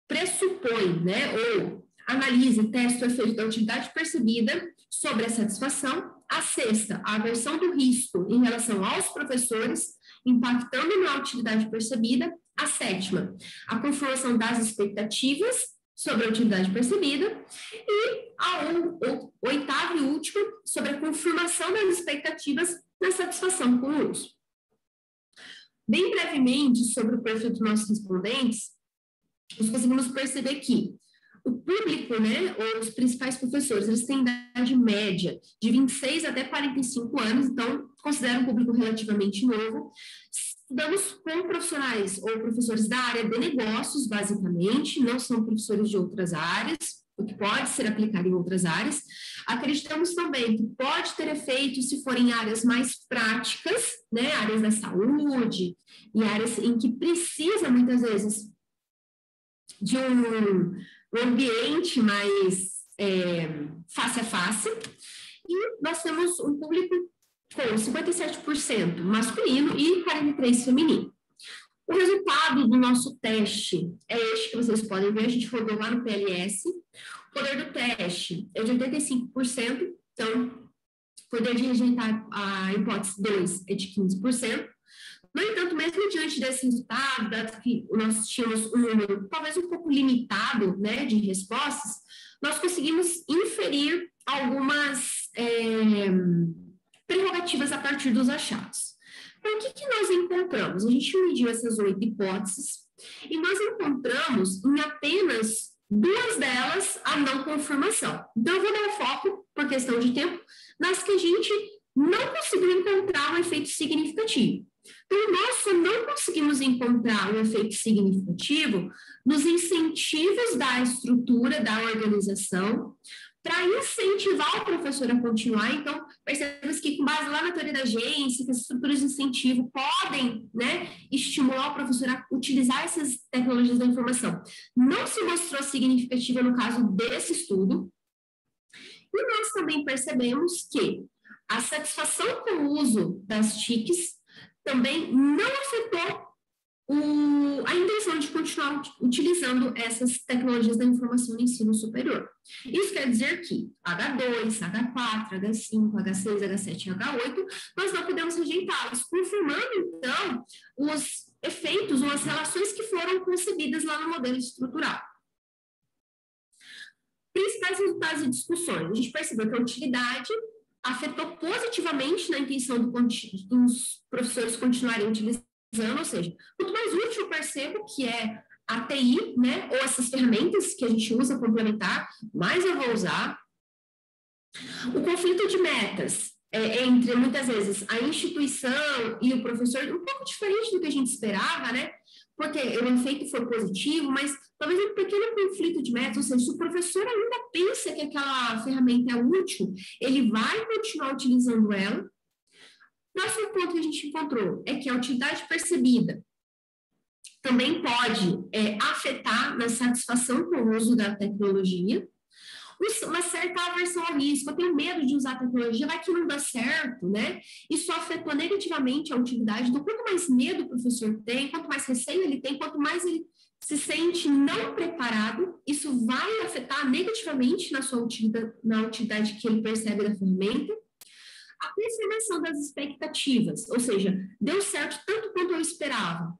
pressupõe, né, ou analisa e testa o efeito da utilidade percebida sobre a satisfação. A sexta, a aversão do risco em relação aos professores, impactando na utilidade percebida. A sétima, a confirmação das expectativas sobre a utilidade percebida, e a oitava e última, sobre a confirmação das expectativas na satisfação com o uso. Bem brevemente, sobre o perfil dos nossos respondentes, nós conseguimos perceber que o público, né, ou os principais professores, eles têm idade média de 26 até 45 anos, então considero um público relativamente novo. Estudamos com profissionais ou professores da área de negócios, basicamente, não são professores de outras áreas, o que pode ser aplicado em outras áreas. Acreditamos também que pode ter efeito se forem áreas mais práticas, né, áreas da saúde, e áreas em que precisa, muitas vezes, de um ambiente mais face a face. E nós temos um público com 57% masculino e 43% feminino. O resultado do nosso teste é este que vocês podem ver, a gente rodou lá no PLS. O poder do teste é de 85%, então, o poder de rejeitar a hipótese 2 é de 15%. No entanto, mesmo diante desse resultado, dado que nós tínhamos um número talvez um pouco limitado, né, de respostas, nós conseguimos inferir algumas prerrogativas a partir dos achados. Então, o que nós encontramos? A gente mediu essas 8 hipóteses e nós encontramos em apenas 2 delas a não confirmação. Então, eu vou dar foco, por questão de tempo, nas que a gente não conseguiu encontrar um efeito significativo. Então, nós só não conseguimos encontrar um efeito significativo nos incentivos da estrutura da organização para incentivar o professor a continuar. Então, percebemos que, com base lá na teoria da agência, que as estruturas de incentivo podem, né, estimular o professor a utilizar essas tecnologias da informação. Não se mostrou significativa no caso desse estudo. E nós também percebemos que a satisfação com o uso das TICs também não afetou a intenção de continuar utilizando essas tecnologias da informação no ensino superior. Isso quer dizer que H2, H4, H5, H6, H7 e H8, nós não podemos rejeitá-los, confirmando, então, os efeitos ou as relações que foram concebidas lá no modelo estrutural. Principais resultados e discussões. A gente percebeu que a utilidade afetou positivamente na intenção dos professores continuarem utilizando, ou seja, quanto mais útil eu percebo que é a TI, né, ou essas ferramentas que a gente usa complementar, mais eu vou usar. O conflito de metas entre, muitas vezes, a instituição e o professor, um pouco diferente do que a gente esperava, né, porque o efeito foi positivo, mas talvez um pequeno conflito de metas, ou seja, se o professor ainda pensa que aquela ferramenta é útil, ele vai continuar utilizando ela. Próximo ponto que a gente encontrou é que a utilidade percebida também pode afetar na satisfação com o uso da tecnologia. Uma certa aversão ao risco, eu tenho medo de usar a tecnologia, vai que não dá certo, né? Isso afetou negativamente a utilidade. Então, quanto mais medo o professor tem, quanto mais receio ele tem, quanto mais ele se sente não preparado, isso vai afetar negativamente na sua utilidade, na utilidade que ele percebe da ferramenta. A confirmação das expectativas, ou seja, deu certo tanto quanto eu esperava.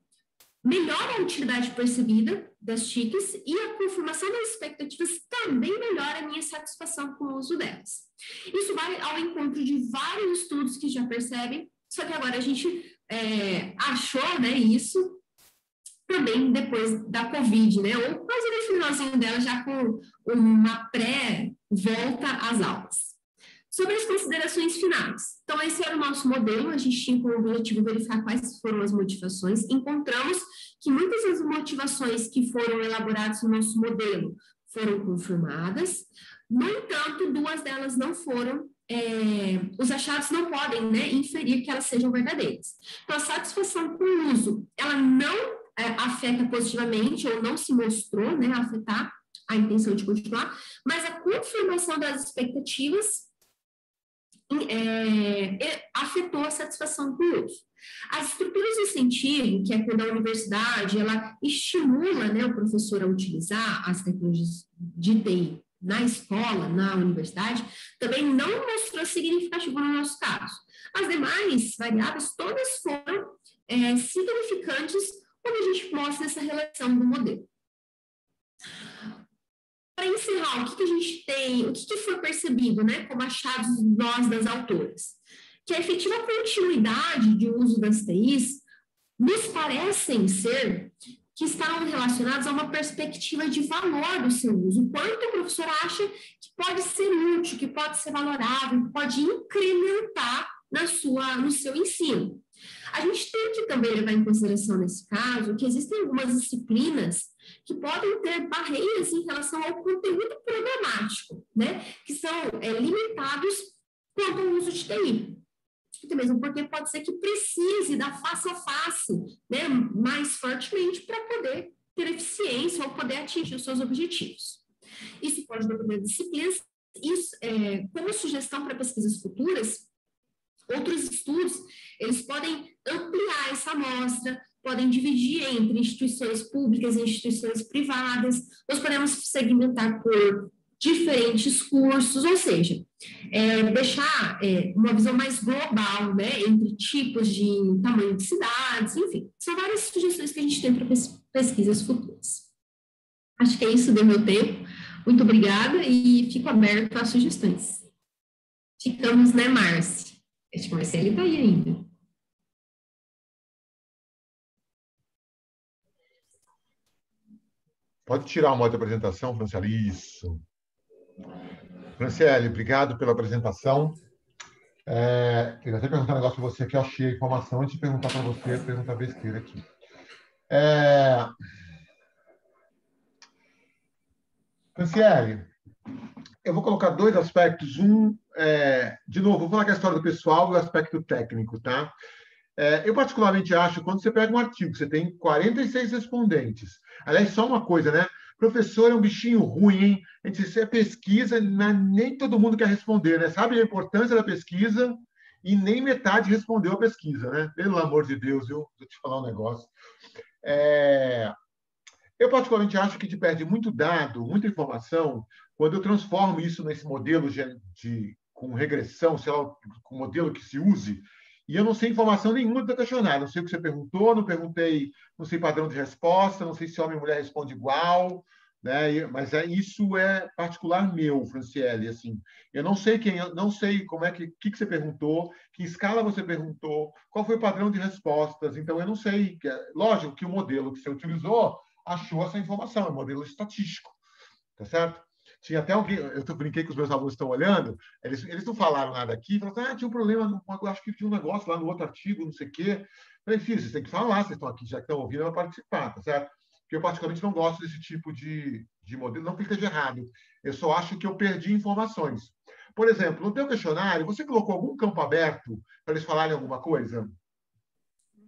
Melhora a utilidade percebida das TICs e a confirmação das expectativas também melhora a minha satisfação com o uso delas. Isso vai ao encontro de vários estudos que já percebem, só que agora a gente achou, né, isso também depois da Covid, né, ou quase no finalzinho dela, já com uma pré-volta às aulas. Sobre as considerações finais. Então, esse era o nosso modelo, a gente tinha como objetivo verificar quais foram as motivações. Encontramos que muitas das motivações que foram elaboradas no nosso modelo foram confirmadas. No entanto, 2 delas não foram, os achados não podem, né, inferir que elas sejam verdadeiras. Então, a satisfação com o uso, ela não afeta positivamente ou não se mostrou, né, afetar a intenção de continuar, mas a confirmação das expectativas afetou a satisfação com o uso. As estruturas de incentivo, que é quando a universidade ela estimula, né, o professor a utilizar as tecnologias de TI na escola, na universidade, também não mostrou significativo no nosso caso. As demais variáveis todas foram significantes quando a gente mostra essa relação do modelo. Para encerrar, o que a gente tem, o que foi percebido, né, como achados nós das autoras? Que a efetiva continuidade de uso das TIs nos parecem ser que estão relacionados a uma perspectiva de valor do seu uso. O quanto o professor acha que pode ser útil, que pode ser valorável, que pode incrementar no seu ensino. A gente tem que também levar em consideração, nesse caso, que existem algumas disciplinas que podem ter barreiras em relação ao conteúdo programático, né? Que são limitados quanto ao uso de TI. Até mesmo porque pode ser que precise da face a face, né, mais fortemente para poder ter eficiência ou poder atingir os seus objetivos. Isso pode depender de disciplinas. Isso, como sugestão para pesquisas futuras, outros estudos, eles podem ampliar essa amostra, podem dividir entre instituições públicas e instituições privadas, nós podemos segmentar por diferentes cursos, ou seja, deixar uma visão mais global, né, entre tipos de tamanho de cidades, enfim, são várias sugestões que a gente tem para pesquisas futuras. Acho que é isso, deu meu tempo. Muito obrigada e fico aberto às sugestões. Ficamos, né, Márcia? Acho que a Marcele está aí ainda. Pode tirar o modo de apresentação, Franciele. Isso. Franciele, obrigado pela apresentação. Queria até perguntar um negócio para você que eu achei a informação antes de perguntar para você, perguntar besteira aqui. Franciele, eu vou colocar dois aspectos. De novo, vou falar que a história do pessoal e o aspecto técnico, tá? Eu particularmente acho, quando você pega um artigo, você tem 46 respondentes. Aliás, só uma coisa, né? Professor é um bichinho ruim, hein? A gente se pesquisa, nem todo mundo quer responder, né? Sabe a importância da pesquisa e nem metade respondeu a pesquisa, né? Pelo amor de Deus, viu? Vou te falar um negócio. Eu particularmente acho que a gente perde muito dado, muita informação, quando eu transformo isso nesse modelo com regressão, sei lá, com modelo que se use, e eu não sei informação nenhuma do questionário. Não sei o que você perguntou, não perguntei, não sei padrão de resposta, não sei se homem e mulher responde igual, né? Mas isso é particular meu, Franciele. Assim, eu não sei não sei como que você perguntou, que escala você perguntou, qual foi o padrão de respostas. Então eu não sei. Lógico que o modelo que você utilizou achou essa informação, é um modelo estatístico, tá certo? Tinha até alguém, eu brinquei que os meus alunos estão olhando, eles não falaram nada aqui, falaram, tinha um problema, acho que tinha um negócio lá no outro artigo, não sei o quê. Eu falei, filho, vocês têm que falar, vocês estão aqui, já que estão ouvindo, vai participar, tá certo? Porque eu particularmente não gosto desse tipo de modelo, não que esteja errado, eu só acho que eu perdi informações. Por exemplo, no teu questionário, você colocou algum campo aberto para eles falarem alguma coisa?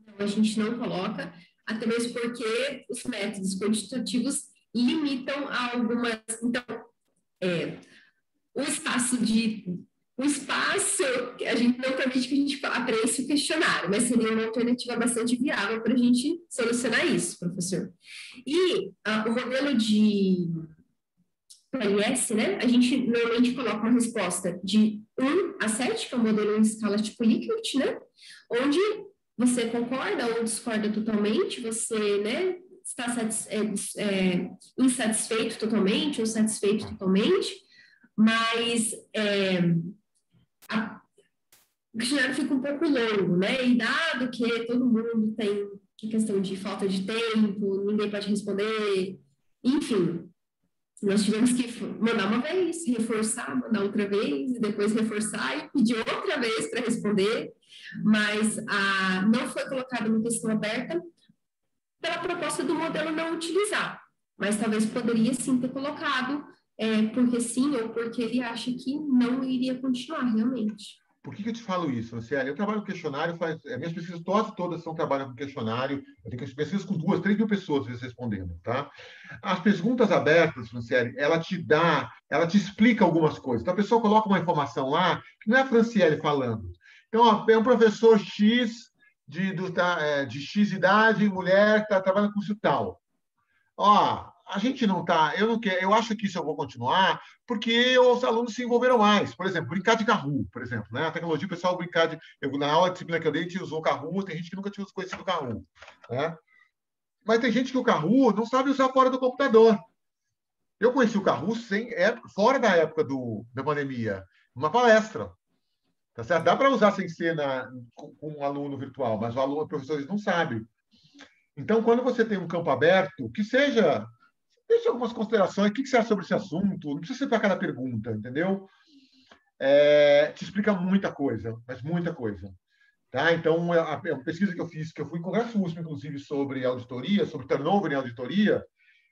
Não, a gente não coloca, até mesmo porque os métodos quantitativos limitam a algumas... Então, o espaço, a gente não permite que a gente aprecie o questionário, mas seria uma alternativa bastante viável para a gente solucionar isso, professor. E o modelo de PLS, né, a gente normalmente coloca uma resposta de 1 a 7, que é o modelo em escala tipo Likert, né, onde você concorda ou discorda totalmente, você, né, está insatisfeito totalmente ou satisfeito totalmente, mas o questionário fica um pouco longo, né? E dado que todo mundo tem questão de falta de tempo, ninguém pode responder, enfim, nós tivemos que mandar uma vez, reforçar, mandar outra vez, e depois reforçar e pedir outra vez para responder, mas não foi colocada uma questão aberta pela proposta do modelo não utilizar, mas talvez poderia sim ter colocado, porque sim ou porque ele acha que não iria continuar realmente. Por que eu te falo isso, Franciele? Eu trabalho com questionário, minhas pesquisas todas trabalham com questionário, eu tenho pesquisas com 2, 3 mil pessoas respondendo, tá? As perguntas abertas, Franciele, ela te explica algumas coisas. Então, a pessoa coloca uma informação lá, que não é a Franciele falando. Então, é um professor X, de X idade, mulher, está trabalhando com isso tal. A gente não está, eu acho que isso eu vou continuar, porque os alunos se envolveram mais. Por exemplo, brincar de Kahoot, por exemplo, né? A tecnologia, o pessoal na aula de disciplina que eu dei, a gente usou Kahoot, tem gente que nunca tinha conhecido o Kahoot, né? Mas tem gente que o Kahoot não sabe usar fora do computador. Eu conheci o Kahoot fora da época da pandemia, numa palestra. Tá certo? Dá para usar sem ser com um aluno virtual, mas os professores não sabem. Então, quando você tem um campo aberto, que seja, deixa algumas considerações, o que você acha sobre esse assunto, não precisa ser para cada pergunta, entendeu? Te explica muita coisa, mas muita coisa. Tá? Então, a pesquisa que eu fiz, que eu fui em Congresso USP, inclusive, sobre auditoria, sobre turnover em auditoria,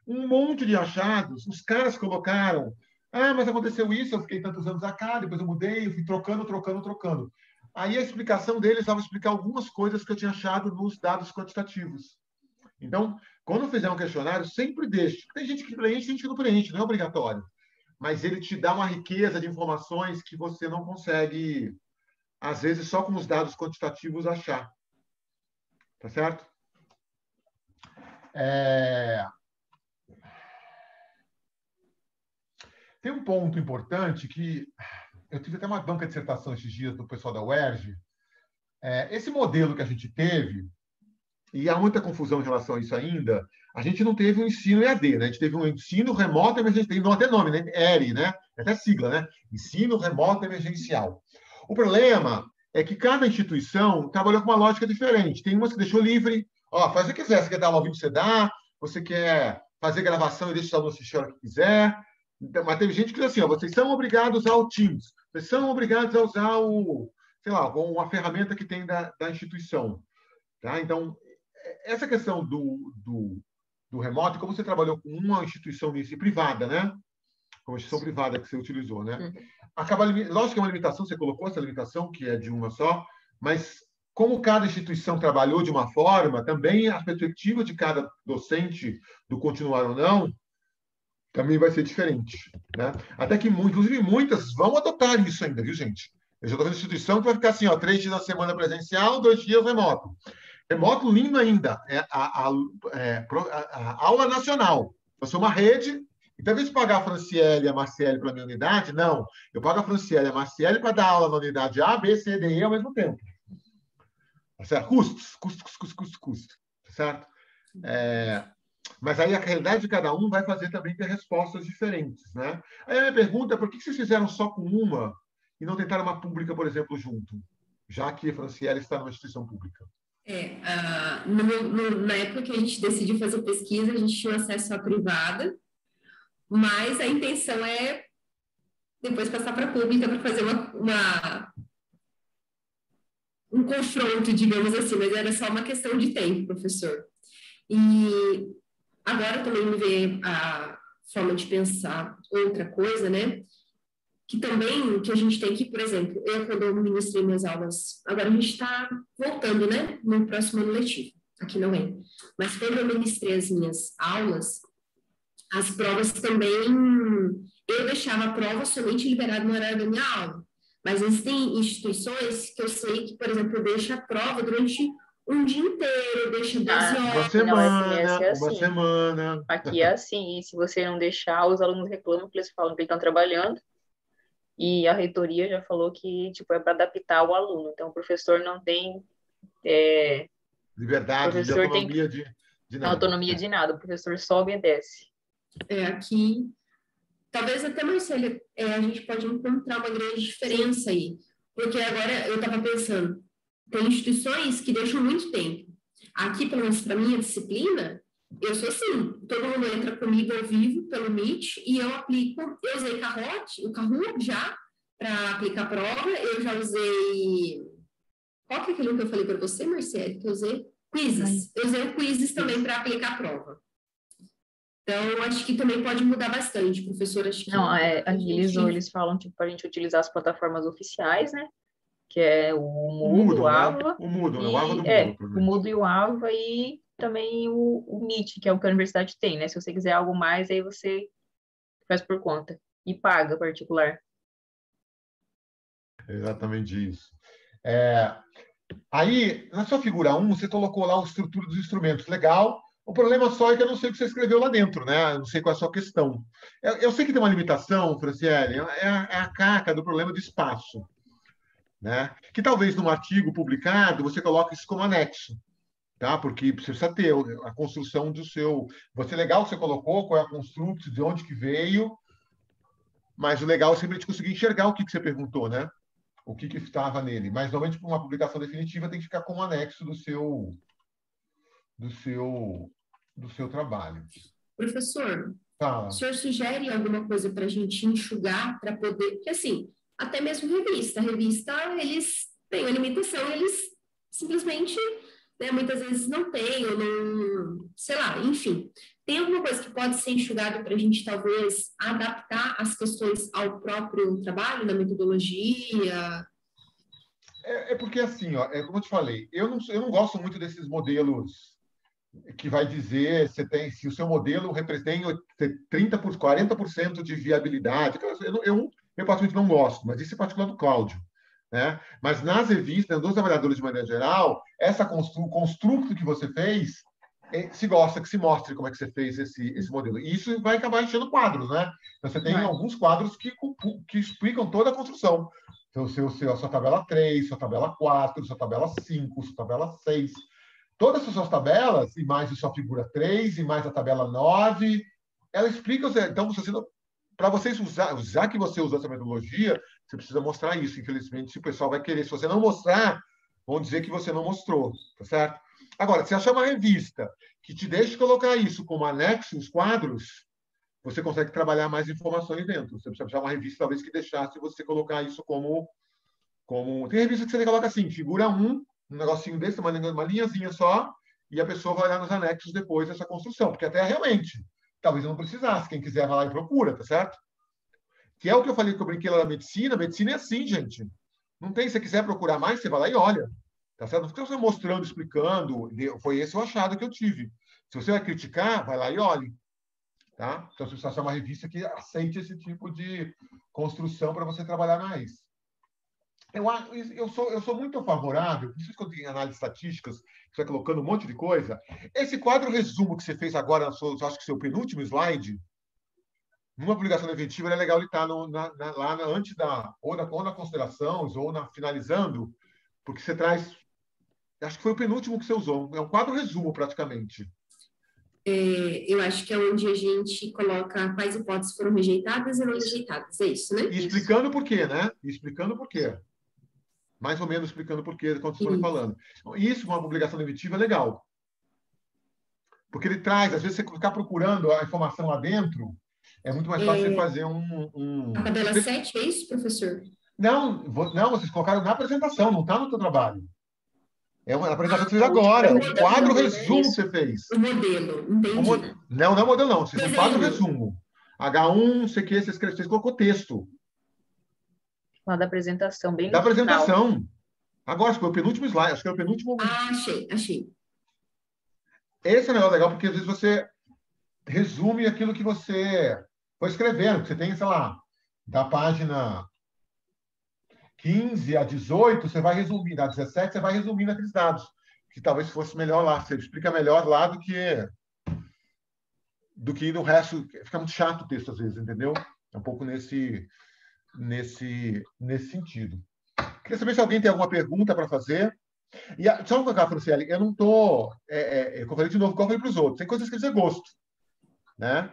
um monte de achados, os caras colocaram, mas aconteceu isso, eu fiquei tantos anos cá, depois eu mudei, eu fui trocando. Aí a explicação deles estava explicar algumas coisas que eu tinha achado nos dados quantitativos. Então, quando fizer um questionário, sempre deixe. Tem gente que preenche, tem gente que não preenche, não é obrigatório. Mas ele te dá uma riqueza de informações que você não consegue, às vezes, só com os dados quantitativos achar. Tá certo? Tem um ponto importante que eu tive até uma banca de dissertação esses dias do pessoal da UERJ. Esse modelo que a gente teve, e há muita confusão em relação a isso ainda, a gente não teve um ensino EAD, né? A gente teve um ensino remoto emergencial, tem até nome, né? ERE, né? Até sigla, né? Ensino remoto emergencial. O problema é que cada instituição trabalhou com uma lógica diferente. Tem umas que deixou livre, faz o que quiser, você quer dar aula ao vivo, você dá, você quer fazer gravação e deixa os alunos assistir a hora que quiser. Mas teve gente que diz assim, vocês são obrigados a usar o Teams, vocês são obrigados a usar uma ferramenta que tem da instituição. Tá? Então, essa questão do remoto, como você trabalhou com uma instituição privada, né? Uma instituição privada que você utilizou, né? Lógico que é uma limitação, você colocou essa limitação, que é de uma só, mas como cada instituição trabalhou de uma forma, também a perspectiva de cada docente do continuar ou não também vai ser diferente, né? Até que, inclusive, muitas vão adotar isso ainda, viu, gente? Eu já estou vendo instituição que vai ficar assim, 3 dias na semana presencial, 2 dias remoto. Remoto lindo ainda, a aula nacional. Eu sou uma rede, então, ao invés de pagar a Franciele e a Marciele para a minha unidade, não. Eu pago a Franciele e a Marciele para dar aula na unidade A, B, C, D e E ao mesmo tempo. Tá certo? Custos. Tá certo? Mas aí a realidade de cada um vai fazer também ter respostas diferentes, né? Aí a minha pergunta é por que vocês fizeram só com uma e não tentaram uma pública, por exemplo, junto? Já que a Franciele está numa instituição pública. Na época que a gente decidiu fazer pesquisa, a gente tinha acesso à privada, mas a intenção é depois passar para a pública para fazer um confronto, digamos assim, mas era só uma questão de tempo, professor. E agora também me veio a forma de pensar outra coisa, né? Que também, que a gente tem que, por exemplo, quando eu ministrei minhas aulas, agora a gente está voltando, né, no próximo ano letivo, aqui não é. Mas quando eu ministrei as minhas aulas, as provas também, eu deixava a prova somente liberada no horário da minha aula. Mas existem instituições que eu sei que, por exemplo, deixa a prova durante um dia inteiro, deixa 12 horas. Uma semana. Aqui é assim, e se você não deixar, os alunos reclamam que eles falam que eles estão trabalhando. E a reitoria já falou que é para adaptar o aluno. Então, o professor não tem liberdade, de autonomia de nada. Autonomia de nada. O professor só obedece. Aqui, talvez até, Marcelo, a gente pode encontrar uma grande diferença aí. Porque agora eu estava pensando, tem instituições que deixam muito tempo. Aqui, pelo menos para minha disciplina, eu sou assim, todo mundo entra comigo ao vivo pelo Meet e eu usei o Kahoot já para aplicar a prova, eu já usei, qual que é aquele que eu falei para você, Marcelo, que eu usei? Quizzes, eu usei o Quizzes também para aplicar a prova. Então, eu acho que também pode mudar bastante, professor, acho que... Não, eles falam para a gente utilizar as plataformas oficiais, né? Que é o Moodle, o AVA. O Moodle, o AVA do Moodle. O Moodle e o AVA e também o Meet, que é o que a universidade tem, né? Se você quiser algo mais, aí você faz por conta e paga particular. Exatamente isso. Aí, na sua figura 1, você colocou lá a estrutura dos instrumentos. Legal. O problema só é que eu não sei o que você escreveu lá dentro, né? Eu não sei qual é a sua questão. Eu sei que tem uma limitação, Franciele, é a caca do problema de espaço, né? Que talvez num artigo publicado você coloque isso como anexo. Tá? Porque precisa ter a construção do seu... Você legal que você colocou, qual é a construção, de onde que veio, mas o legal é sempre a gente conseguir enxergar o que você perguntou, né? O que estava nele. Mas, normalmente, para uma publicação definitiva, tem que ficar como anexo do do seu trabalho. Professor, Fala. o senhor sugere alguma coisa para a gente enxugar, para poder... Porque, assim, até mesmo revista, eles têm uma limitação, eles simplesmente, né, muitas vezes não têm, ou não... Sei lá, enfim. Tem alguma coisa que pode ser enxugada para a gente, talvez, adaptar as questões ao próprio trabalho, na metodologia? É porque, assim, ó, como eu te falei, eu não gosto muito desses modelos que vai dizer se o seu modelo representa 40% de viabilidade. Eu particularmente não gosto, mas isso é particular do Cláudio. Né? Mas nas revistas, dos trabalhadores de maneira geral, o construto que você fez, se gosta que se mostre como é que você fez esse modelo. E isso vai acabar enchendo quadros, né? Então, você tem alguns quadros que explicam toda a construção. Então, a sua tabela 3, sua tabela 4, sua tabela 5, sua tabela 6. Todas as suas tabelas, e mais a sua figura 3, e mais a tabela 9, ela explica... Então, para vocês usar que você usou essa metodologia, você precisa mostrar isso. Infelizmente, o pessoal vai querer. Se você não mostrar, vão dizer que você não mostrou, tá certo? Agora, se achar uma revista que te deixe colocar isso como anexo, os quadros, você consegue trabalhar mais informações dentro. Você precisa achar uma revista, talvez, que deixasse você colocar isso como... Tem revista que você coloca assim, figura 1, um negocinho desse, uma linhazinha só, e a pessoa vai olhar nos anexos depois dessa construção. Porque até realmente, talvez não precisasse. Quem quiser vai lá e procura, tá certo? Que é o que eu falei que eu brinquei lá da medicina. A medicina é assim, gente. Não tem, se você quiser procurar mais, você vai lá e olha. Tá certo? Não fica você mostrando, explicando. Foi esse o achado que eu tive. Se você vai criticar, vai lá e olhe. Tá? Então, você precisa achar uma revista que aceite esse tipo de construção para você trabalhar mais. Eu sou muito favorável, por isso que eu tenho análise estatísticas, você vai colocando um monte de coisa. Esse quadro resumo que você fez agora, acho que seu penúltimo slide, numa publicação efetiva, é legal ele estar lá antes ou na considerações, ou finalizando, porque você traz... Acho que foi o penúltimo que você usou. É um quadro resumo, praticamente. Eu acho que é onde a gente coloca quais hipóteses foram rejeitadas e não rejeitadas. É isso, né? E explicando por quê, né? Mais ou menos explicando por quê, quando você foi falando. Isso, uma publicação efetiva, é legal. Porque ele traz, às vezes, você ficar procurando a informação lá dentro, é muito mais fácil você fazer A tabela 7, é isso, professor? Não, vocês colocaram na apresentação, não está no teu trabalho. É uma apresentação que você fez agora, o quadro resumo que você fez. O modelo, entendi. Não é modelo, não. Você fez um quadro resumo. H1, não sei o que, você colocou texto. Lá da apresentação, bem no Da final. apresentação. Agora, foi o penúltimo slide, acho que é o penúltimo... Achei. Esse é um negócio legal, porque às vezes você resume aquilo que você foi escrevendo. Você tem, sei lá, da página 15 a 18, você vai resumir. Da 17, você vai resumir naqueles dados. Que talvez fosse melhor lá. Você explica melhor lá do que no resto. Fica muito chato o texto, às vezes, entendeu? É um pouco nesse sentido. Queria saber se alguém tem alguma pergunta para fazer. E só uma coisa, Franciele, eu não estou... eu falei de novo, como eu falei para os outros. Tem coisas que você gosta. Né?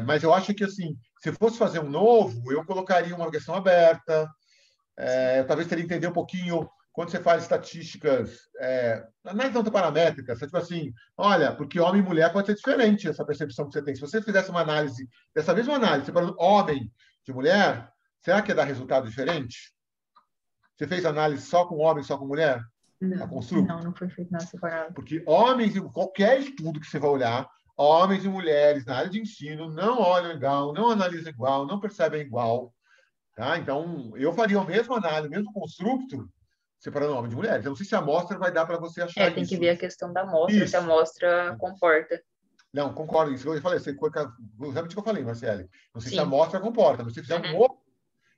Mas eu acho que, assim, se fosse fazer um novo, eu colocaria uma questão aberta. Eu talvez teria que entender um pouquinho quando você faz estatísticas, não é tanto paramétricas, tipo assim, olha, porque homem e mulher pode ser diferente essa percepção que você tem. Se você fizesse uma análise, dessa mesma análise, separando homem de mulher, será que ia dar resultado diferente? Você fez análise só com homem, só com mulher? Não foi feito nada separado. Porque homens, qualquer estudo que você vai olhar, homens e mulheres na área de ensino não olham igual, não analisam igual, não percebem igual. Tá? Então, eu faria a mesma análise, o mesmo construto, separando homens de mulheres. Eu não sei se a amostra vai dar para você achar isso. Tem que ver a questão da amostra, se a amostra comporta. Não, concordo. Isso que eu falei, exatamente o que eu falei, Marcele. Não sei se a amostra comporta, mas se fizer um outro,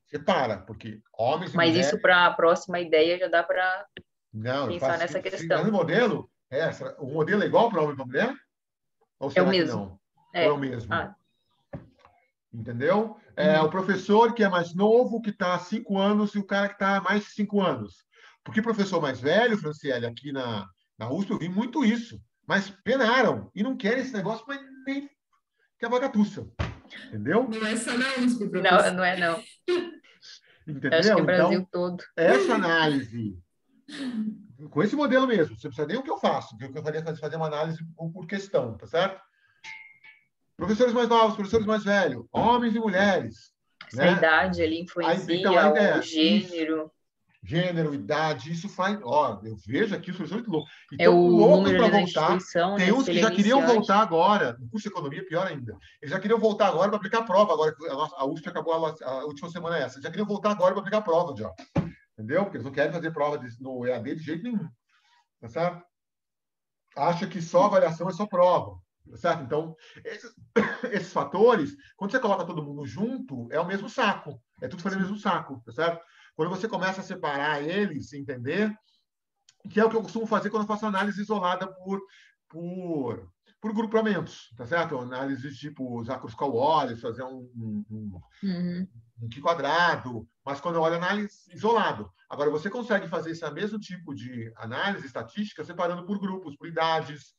separa, porque homens e mulheres... Mas isso para a próxima ideia já dá para pensar nessa questão. Mas o modelo o modelo é igual para homem e para mulher? Ou será o mesmo. Que não? É o mesmo. Entendeu? Uhum. O professor que é mais novo, que está há 5 anos, e o cara que está há mais de 5 anos. Porque o professor mais velho, Franciele, aqui na USP, eu vi muito isso. Mas penaram e não querem esse negócio, mas nem que a vagatuça. Entendeu? Não é só na USP, professor. Não é, não. Entendeu? Acho que é o Brasil então, todo. Essa análise com esse modelo mesmo. Você precisa nem o que eu faço, que eu faria fazer uma análise por questão, tá certo? Professores mais novos, professores mais velhos, homens e mulheres. Essa idade ali influencia, então, a ideia, o gênero. Gênero, idade, isso faz... Ó, eu vejo aqui, os professores muito loucos. Então, o loucos para voltar. Tem uns que já queriam voltar agora. No curso de economia, pior ainda. Eles já queriam voltar agora para aplicar a prova. Agora a USP acabou a última semana essa. Já queriam voltar agora para aplicar a prova, já. Entendeu? Porque eles não querem fazer prova no EAD de jeito nenhum. Tá certo? Acha que só avaliação é só prova. Tá certo? Então, esses fatores, quando você coloca todo mundo junto, é o mesmo saco. É tudo fazer o mesmo saco. Tá certo? Quando você começa a separar eles, entender, que é o que eu costumo fazer quando eu faço análise isolada por grupamentos, tá certo? Análise tipo usar Kruskal-Wallis, fazer um Q quadrado, mas quando eu olho análise isolado. Agora, você consegue fazer esse mesmo tipo de análise estatística separando por grupos, por idades,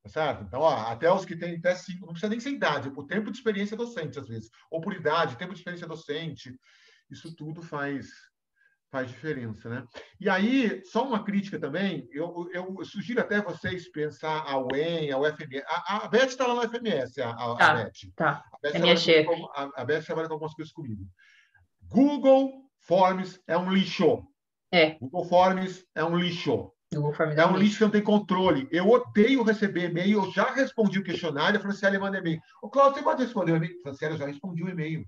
tá certo? Então, ó, até os que têm até 5, não precisa nem ser idade, é por tempo de experiência docente, às vezes, ou por idade, tempo de experiência docente, isso tudo faz diferença, né? E aí, só uma crítica também, eu sugiro até vocês pensar a UEM, a UFMS. A Beth está lá no FMS, a Beth. Tá. A Beth trabalha com algumas coisas comigo. Google Forms é um lixo. Google Forms é um lixo. É um lixo que não tem controle. Eu odeio receber e-mail. Eu já respondi o questionário. A Franciele manda e-mail. Ô, Cláudio, você pode responder o e-mail? Franciele, eu já respondi o e-mail.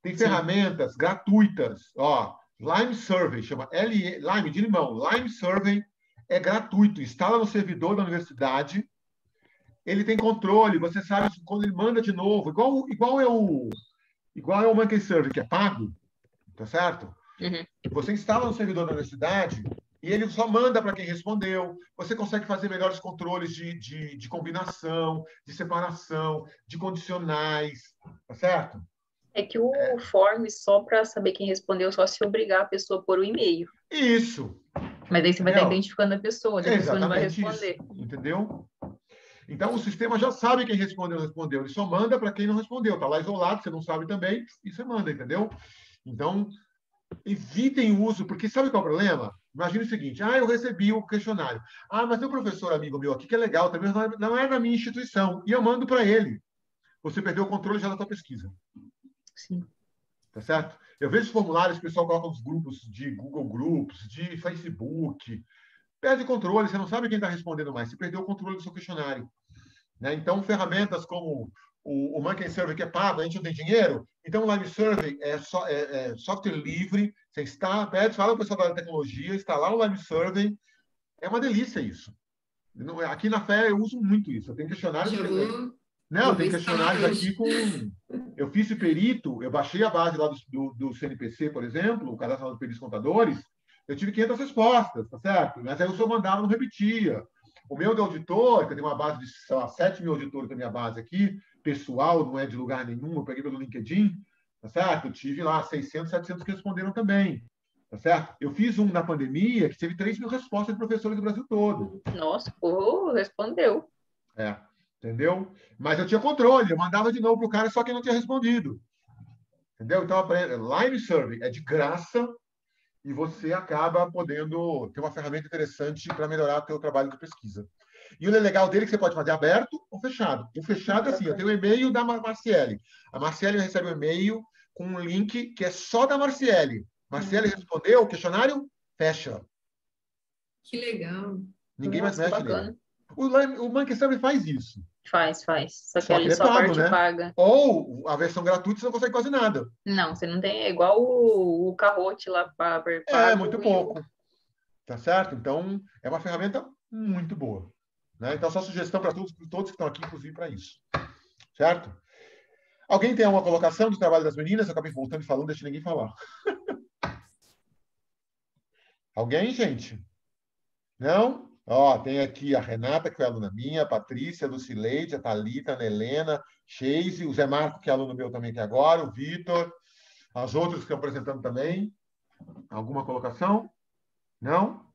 Tem ferramentas gratuitas. Ó, Lime Survey, chama Lime de limão. Lime Survey é gratuito. Instala no servidor da universidade. Ele tem controle. Você sabe quando ele manda de novo. Igual é o Monkey Survey, que é pago. Tá certo? Você instala no servidor da universidade e ele só manda para quem respondeu. Você consegue fazer melhores controles de combinação, de separação, de condicionais. Tá certo? É que o form, só para saber quem respondeu, só se obrigar a pessoa a pôr o e-mail. Isso. Mas aí você vai estar identificando a pessoa não vai responder. Isso. Entendeu? Então, o sistema já sabe quem respondeu ou não respondeu. Ele só manda para quem não respondeu. Está lá isolado, você não sabe também, e você manda, entendeu? Então, evitem o uso, porque sabe qual é o problema? Imagina o seguinte, eu recebi o questionário. Mas tem um professor amigo meu aqui que é legal, também não é da minha instituição, e eu mando para ele. Você perdeu o controle já da sua pesquisa. Sim. Tá certo? Eu vejo os formulários, o pessoal coloca nos grupos de Google Groups, de Facebook. Perde o controle, você não sabe quem está respondendo mais. Você perdeu o controle do seu questionário. Né? Então, ferramentas como o Monkey Survey, que é pago, a gente não tem dinheiro. Então, o Lime Survey é software livre. Você pede, fala com o pessoal da tecnologia, instalar o Lime Survey. É uma delícia isso. Aqui na FEA eu uso muito isso. Eu tenho questionários... Não, tem questionários aqui com... Eu fiz o perito, eu baixei a base lá do CNPC, por exemplo, o cadastro dos peritos contadores, eu tive 500 respostas, tá certo? Mas aí o senhor mandava, não repetia. O meu de auditor, que eu tenho uma base de, sei lá, 7 mil auditores na minha base aqui, pessoal, não é de lugar nenhum, eu peguei pelo LinkedIn, tá certo? Eu tive lá 600, 700 que responderam também, tá certo? Eu fiz um na pandemia que teve 3 mil respostas de professores do Brasil todo. Nossa, respondeu. Entendeu? Mas eu tinha controle, eu mandava de novo para o cara, só que não tinha respondido. Entendeu? Então, Lime Survey é de graça e você acaba podendo ter uma ferramenta interessante para melhorar o seu trabalho de pesquisa. E o legal dele é que você pode fazer aberto ou fechado. O fechado é assim, eu tenho o e-mail da Marciele. A Marciele recebe um e-mail com um link que é só da Marciele. Marciele respondeu, o questionário fecha. Que legal. Ninguém mais mexe nele. O Monkey Survey faz isso. Faz. Só que ali só a parte paga. Ou a versão gratuita você não consegue quase nada. Não, você não tem. É igual o Kahoot lá para muito pouco. Tá certo? Então, é uma ferramenta muito boa. Né? Então, só sugestão para todos que estão aqui, inclusive, para isso. Certo? Alguém tem alguma colocação do trabalho das meninas? Eu acabei voltando e falando, deixa ninguém falar. Alguém, gente? Não? Ó, tem aqui a Renata, que foi aluna minha, a Patrícia, a Lucileide, a Thalita, a Helena, Cheise, o Zé Marco, que é aluno meu também aqui agora, o Vitor, as outras que estão apresentando também. Alguma colocação? Não?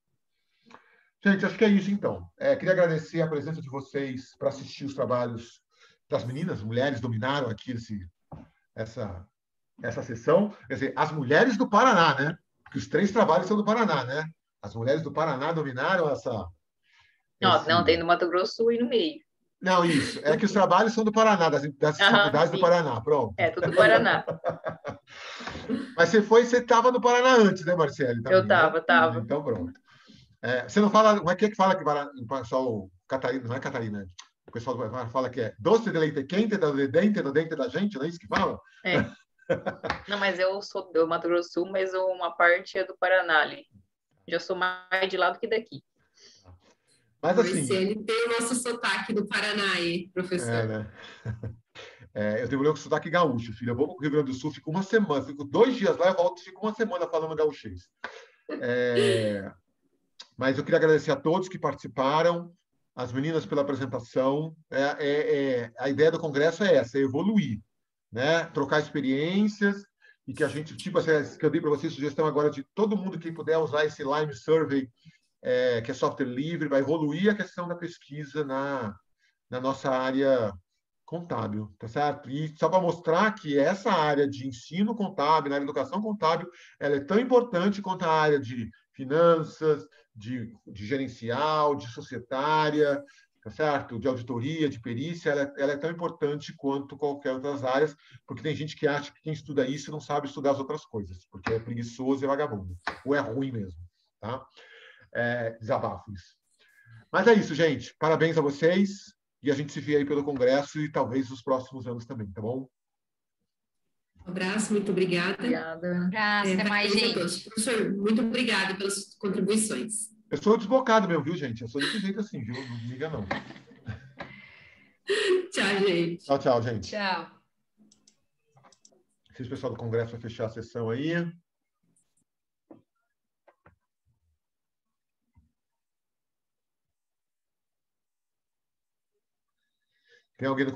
Gente, acho que é isso, então. Queria agradecer a presença de vocês para assistir os trabalhos das meninas. As mulheres dominaram aqui essa sessão. Quer dizer, as mulheres do Paraná, né? Porque os 3 trabalhos são do Paraná, né? As mulheres do Paraná dominaram Não, tem no Mato Grosso do Sul e no meio. Não, isso. É que os trabalhos são do Paraná, das faculdades do Paraná. Pronto. É, tudo do Paraná. Mas você estava no Paraná antes, né, Marcele? Também, Eu tava. Então, pronto. Você não fala... Como é que fala que o pessoal... Catarina, não é Catarina. O pessoal fala que é doce de leite quente do dente da gente, não é isso que fala? É. Não, mas eu sou do Mato Grosso do Sul, mas uma parte é do Paraná ali. Já sou mais de lá do que daqui. Mas assim... Marcele tem o nosso sotaque do Paraná aí, professor. Né? Eu tenho um sotaque gaúcho, filho. Eu vou para o Rio Grande do Sul, fico uma semana, fico 2 dias lá, eu volto, fico uma semana falando gaúchês. Mas eu queria agradecer a todos que participaram, as meninas pela apresentação. A ideia do congresso é essa, é evoluir, né? Trocar experiências e que a gente, tipo, que eu dei para vocês sugestão agora de todo mundo que puder usar esse Lime Survey, que é software livre, vai evoluir a questão da pesquisa na nossa área contábil, tá certo? E só para mostrar que essa área de ensino contábil, na área de educação contábil, ela é tão importante quanto a área de finanças, de gerencial, de societária, tá certo? De auditoria, de perícia, ela é tão importante quanto qualquer outras áreas, porque tem gente que acha que quem estuda isso não sabe estudar as outras coisas, porque é preguiçoso e vagabundo, ou é ruim mesmo, tá? Desabafo isso. Mas é isso, gente. Parabéns a vocês. E a gente se vê aí pelo Congresso e talvez nos próximos anos também, tá bom? Um abraço, muito obrigada. Obrigada. Até mais, gente. Professor, muito obrigada pelas contribuições. Eu sou desbocado mesmo, viu, gente? Eu sou desse jeito assim, viu? Não me liga, não. Tchau, gente. Tchau, gente. Tchau. Se o pessoal do Congresso vai fechar a sessão aí. Tem alguém do